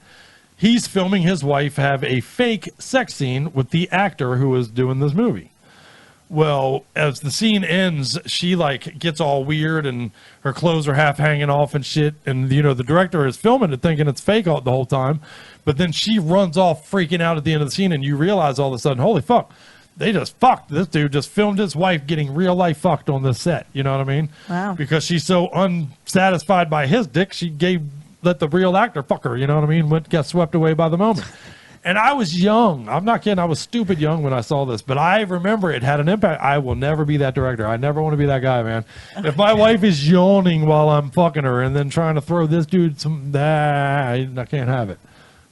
he's filming his wife have a fake sex scene with the actor who is doing this movie. Well, as the scene ends, she gets all weird and her clothes are half hanging off and shit. And, the director is filming it thinking it's fake the whole time. But then she runs off freaking out at the end of the scene and you realize all of a sudden, holy fuck, they just fucked. This dude just filmed his wife getting real life fucked on this set. You know what I mean? Wow. Because she's so unsatisfied by his dick, she let the real actor fuck her, you know what I mean? Got swept away by the moment. And I was young. I'm not kidding. I was stupid young when I saw this, but I remember it had an impact. I will never be that director. I never want to be that guy, man. If my wife is yawning while I'm fucking her and then trying to throw this dude I can't have it.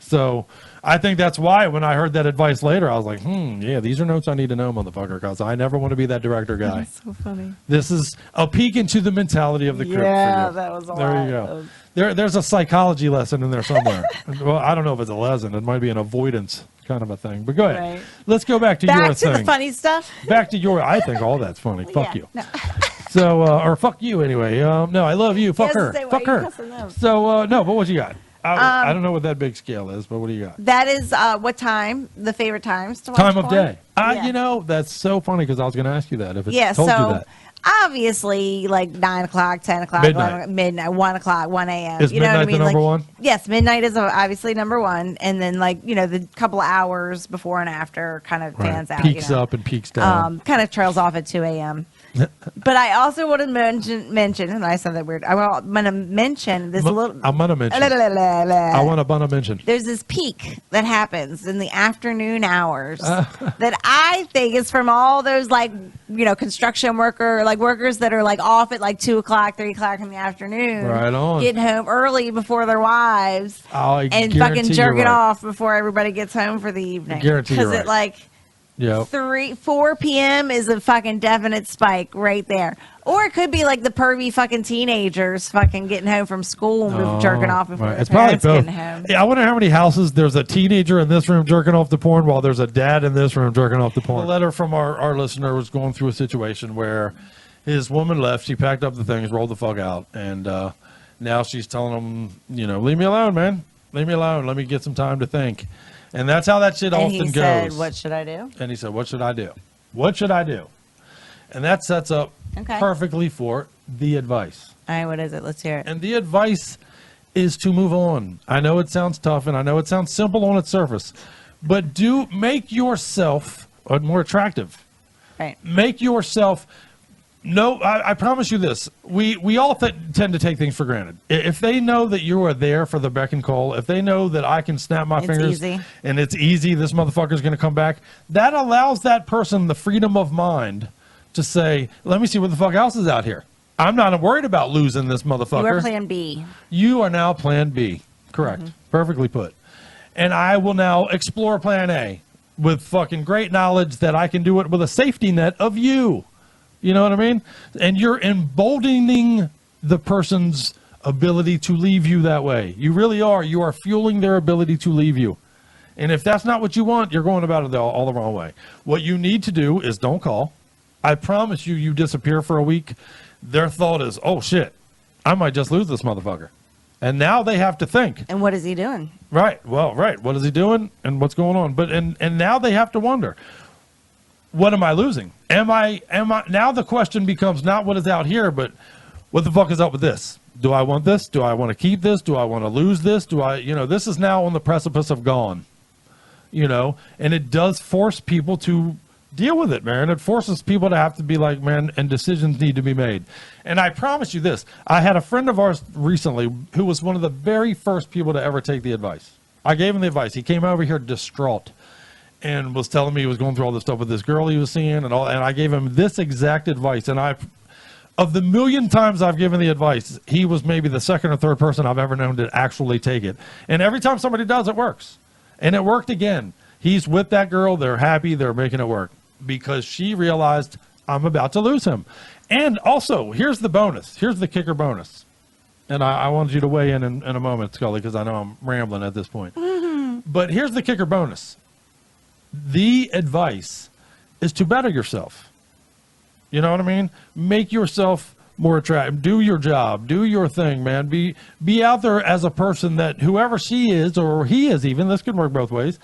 So I think that's why when I heard that advice later, I was like, yeah, these are notes I need to know, motherfucker, because I never want to be that director guy. That's so funny. This is a peek into the mentality of the Crypt. Yeah, that was a lot. There you go. There's a psychology lesson in there somewhere. Well, I don't know if it's a lesson. It might be an avoidance kind of a thing. But go ahead. Right. Let's go back to your Back to thing. the funny stuff. Back to I think all that's funny. Fuck you. No. So, or fuck you anyway. No, I love you. Fuck her. Say, Fuck why are you her. cussing them? So, no, but what you got? I don't know what that big scale is, but what do you got? That is what time, the favorite times to watch Time of porn? day. Yeah. You know, that's so funny because I was going to ask you that. If it Yeah, told you so that. obviously like 9 o'clock, 10 o'clock, Midnight. 11, midnight, 1 o'clock, 1 a.m. Is You know what I midnight mean? the number Like, one? Yes, midnight is obviously number one. And then like, the couple of hours before and after kind of fans out. Peaks up and peaks down. Kind of trails off at 2 a.m. But I also want to mention, and I said that weird. I'm going to mention this little. I'm going to mention. I want to mention. There's this peak that happens in the afternoon hours that I think is from all those construction workers that are like off at like 2 o'clock, 3 o'clock in the afternoon. Right on. Getting home early before their wives and fucking jerking off before everybody gets home for the evening. Guarantee you're Because right. 4 p.m. is a fucking definite spike right there. Or it could be like the pervy fucking teenagers fucking getting home from school and jerking off before their It's probably parents both. getting home. Yeah, I wonder how many houses there's a teenager in this room jerking off to porn while there's a dad in this room jerking off to porn. A letter from our listener was going through a situation where his woman left. She packed up the things, rolled the fuck out, and now she's telling him, leave me alone, man. Leave me alone. Let me get some time to think. And that's how that shit And often he goes. said, what should I do? And he said, what should I do? What should I do? And that sets up perfectly for the advice. All right, what is it? Let's hear it. And the advice is to move on. I know it sounds tough, and I know it sounds simple on its surface, but do make yourself more attractive. Right. Make yourself. No, I promise you this. We all tend to take things for granted. If they know that you are there for the beck and call, if they know that I can snap my fingers and it's easy, this motherfucker's going to come back, that allows that person the freedom of mind to say, let me see what the fuck else is out here. I'm not worried about losing this motherfucker. You are plan B. You are now plan B. Correct. Perfectly put. And I will now explore plan A with fucking great knowledge that I can do it with a safety net of you. You know what I mean? And you're emboldening the person's ability to leave you that way. You really are. You are fueling their ability to leave you. And if that's not what you want, you're going about it all the wrong way. What you need to do is don't call. I promise you, you disappear for a week. Their thought is, oh shit, I might just lose this motherfucker. And now they have to think. And what is he doing? Right. Well, right. What is he doing and what's going on? But and now they have to wonder, what am I losing? Am I now the question becomes not what is out here, but what the fuck is up with this? Do I want this? Do I want to keep this? Do I want to lose this? This is now on the precipice of gone, and it does force people to deal with it, man. It forces people to have to be like, man, and decisions need to be made. And I promise you this, I had a friend of ours recently who was one of the very first people to ever take the advice. I gave him the advice. He came over here distraught and was telling me he was going through all this stuff with this girl he was seeing and I gave him this exact advice. And of the million times I've given the advice, he was maybe the second or third person I've ever known to actually take it. And every time somebody does, it works. And it worked again. He's with that girl. They're happy. They're making it work because she realized I'm about to lose him. And also, here's the bonus. Here's the kicker bonus. And I wanted you to weigh in a moment, Scully, because I know I'm rambling at this point. But here's the kicker bonus. The advice is to better yourself. You know what I mean? Make yourself more attractive. Do your job. Do your thing, man. Be out there as a person that whoever she is or he is even, this could work both ways.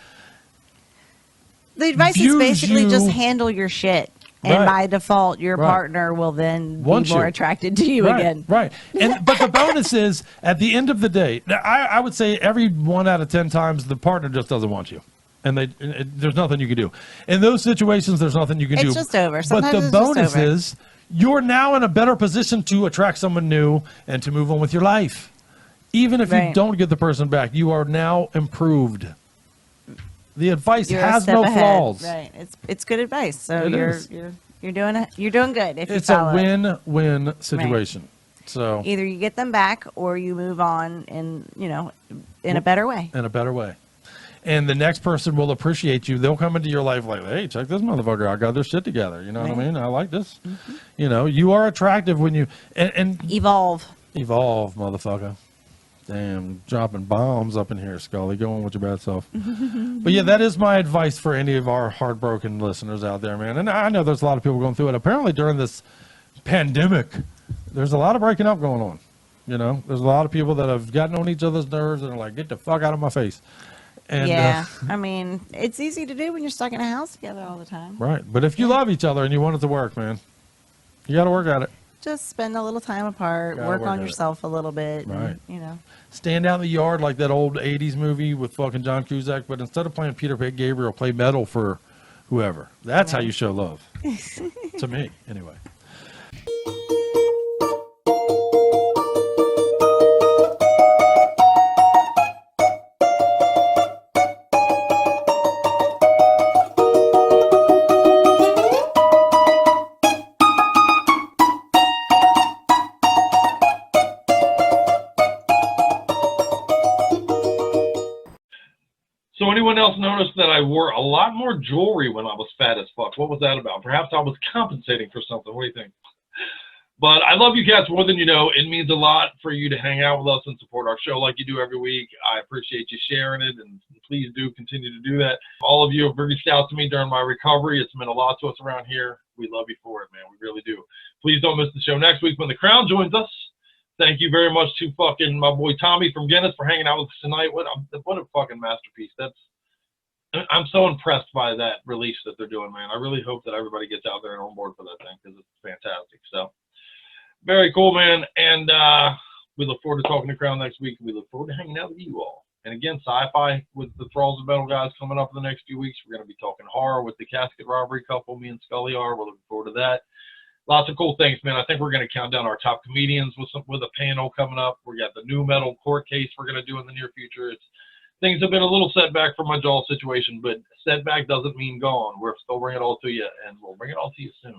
The advice is basically just handle your shit. And by default, your partner will then be more attracted to you again. Right. But the bonus is, at the end of the day, I would say every 1 out of 10 times, the partner just doesn't want you. And there's nothing you can do. In those situations, there's nothing you can do. It's just over. But the bonus is, you're now in a better position to attract someone new and to move on with your life. Even if you don't get the person back, you are now improved. The advice has no flaws. Right. It's good advice. So you're doing good if you it's a follow it. win-win situation. Right. So either you get them back or you move on in a better way. In a better way. And the next person will appreciate you. They'll come into your life like, hey, check this motherfucker. I got their shit together. You know what I mean? I like this. You are attractive when you and evolve. Evolve, motherfucker. Damn, dropping bombs up in here, Scully. Go on with your bad self. But yeah, that is my advice for any of our heartbroken listeners out there, man. And I know there's a lot of people going through it. Apparently during this pandemic, there's a lot of breaking up going on. You know, there's a lot of people that have gotten on each other's nerves and are like, get the fuck out of my face. And, yeah, I mean, it's easy to do when you're stuck in a house together all the time. right. But if you love each other and you want it to work, man, you got to work at it. Just spend a little time apart, Gotta work work on at it. yourself a little bit. Right. And, you know. Stand out in the yard like that old 80s movie with fucking John Cusack, but instead of playing Peter Gabriel, play metal for whoever. That's how you show love. To me, anyway. So anyone else notice that I wore a lot more jewelry when I was fat as fuck? What was that about? Perhaps I was compensating for something. What do you think? But I love you cats more than you know. It means a lot for you to hang out with us and support our show like you do every week. I appreciate you sharing it, and please do continue to do that. All of you have reached out to me during my recovery. It's meant a lot to us around here. We love you for it, man. We really do. Please don't miss the show next week when the Crown joins us. Thank you very much to fucking my boy Tommy from Genus for hanging out with us tonight. What a fucking masterpiece. I'm so impressed by that release that they're doing, man. I really hope that everybody gets out there and on board for that thing because it's fantastic. So very cool, man. And we look forward to talking to Crown next week. We look forward to hanging out with you all. And again, sci-fi with the Thralls of Metal guys coming up in the next few weeks. We're going to be talking horror with the casket robbery couple. Me and Scully are. We're looking forward to that. Lots of cool things, man. I think we're going to count down our top comedians with a panel coming up. We got the new metal court case we're going to do in the near future. Things have been a little setback for my jaw situation, but setback doesn't mean gone. We're still bringing it all to you, and we'll bring it all to you soon.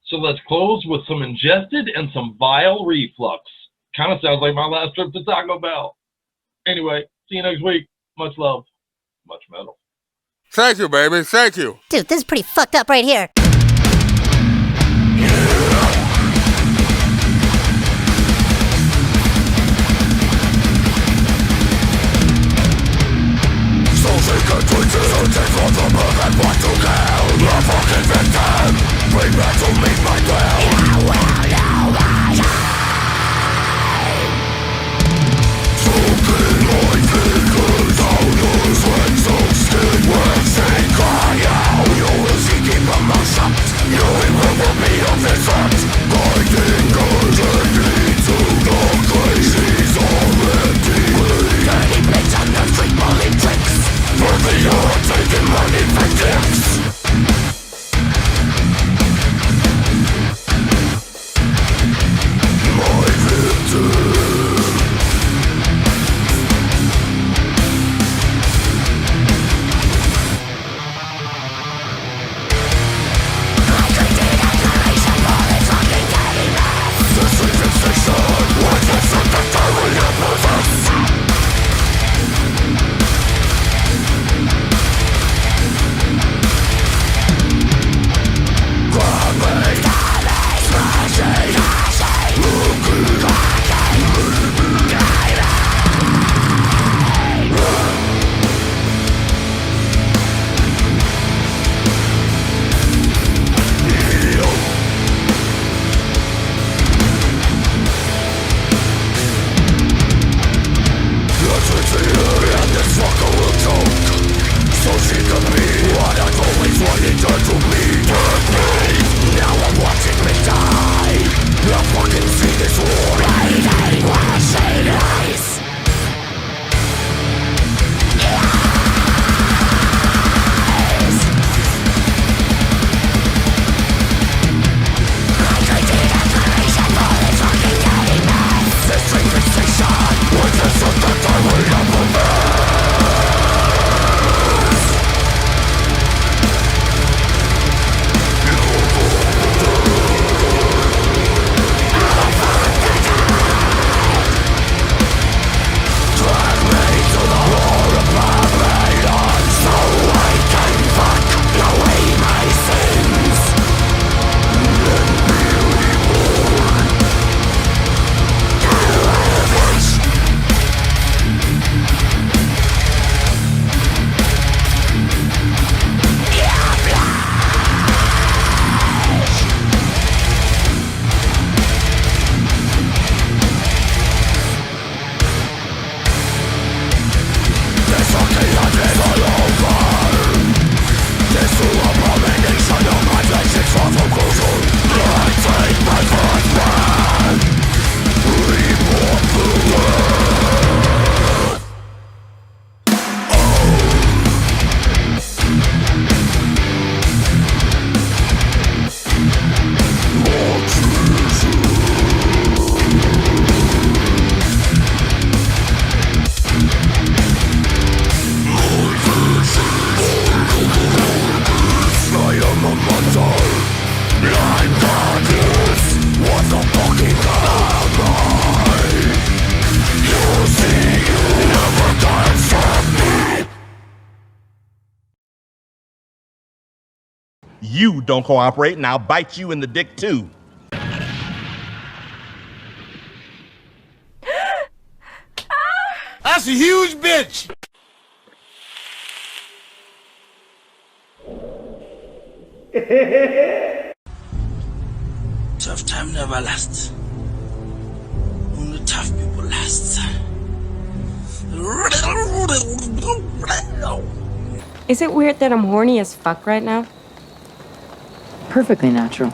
So let's close with some ingested and some bile reflux. Kind of sounds like my last trip to Taco Bell. Anyway, see you next week. Much love. Much metal. Thank you, baby. Thank you. Dude, this is pretty fucked up right here. Bring back to me my will. You will know my shame. So good life because all those when so still when they cry out. You will see keep a motion. you don't cooperate, and I'll bite you in the dick too. That's a huge bitch. Tough time never lasts. Only tough people last. Is it weird that I'm horny as fuck right now? Perfectly natural.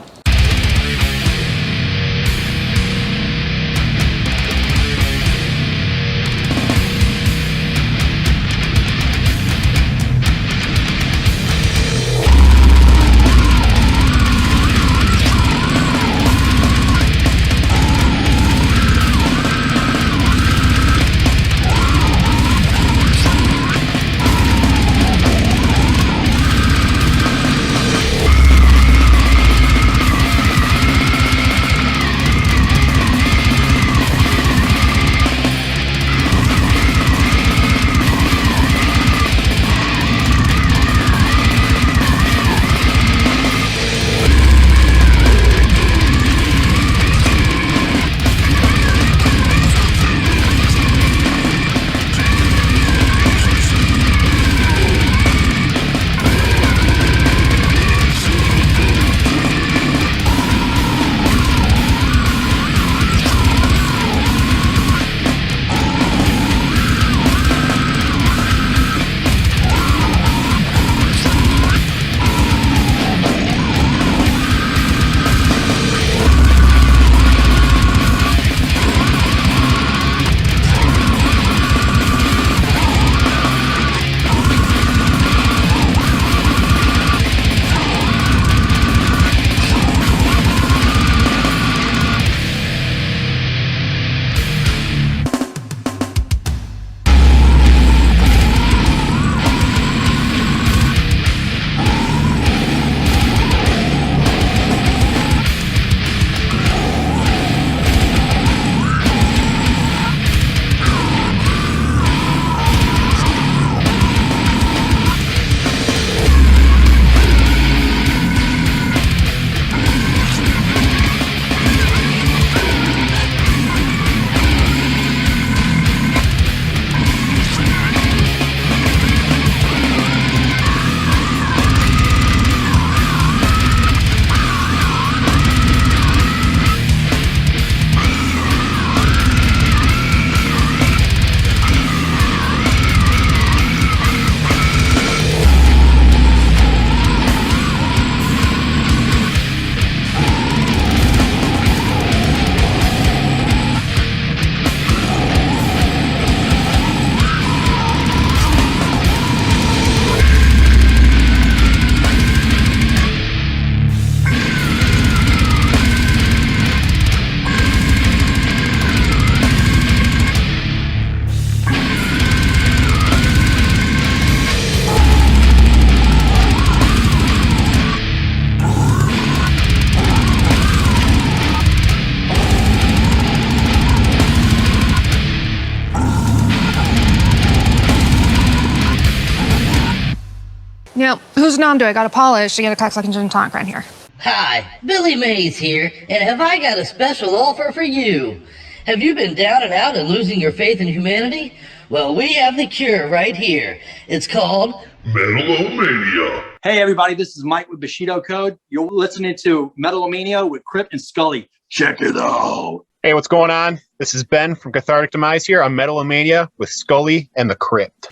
Yep. Whose nom do I gotta polish to get a cocksucking gin and tonic right here? Hi, Billy Mays here, and have I got a special offer for you? Have you been down and out and losing your faith in humanity? Well, we have the cure right here. It's called Metal-O-Mania. Hey everybody, this is Mike with Bushido Code. You're listening to Metal-O-Mania with Crypt and Scully. Check it out. Hey, what's going on? This is Ben from Cathartic Demise here on Metal-O-Mania with Scully and the Crypt.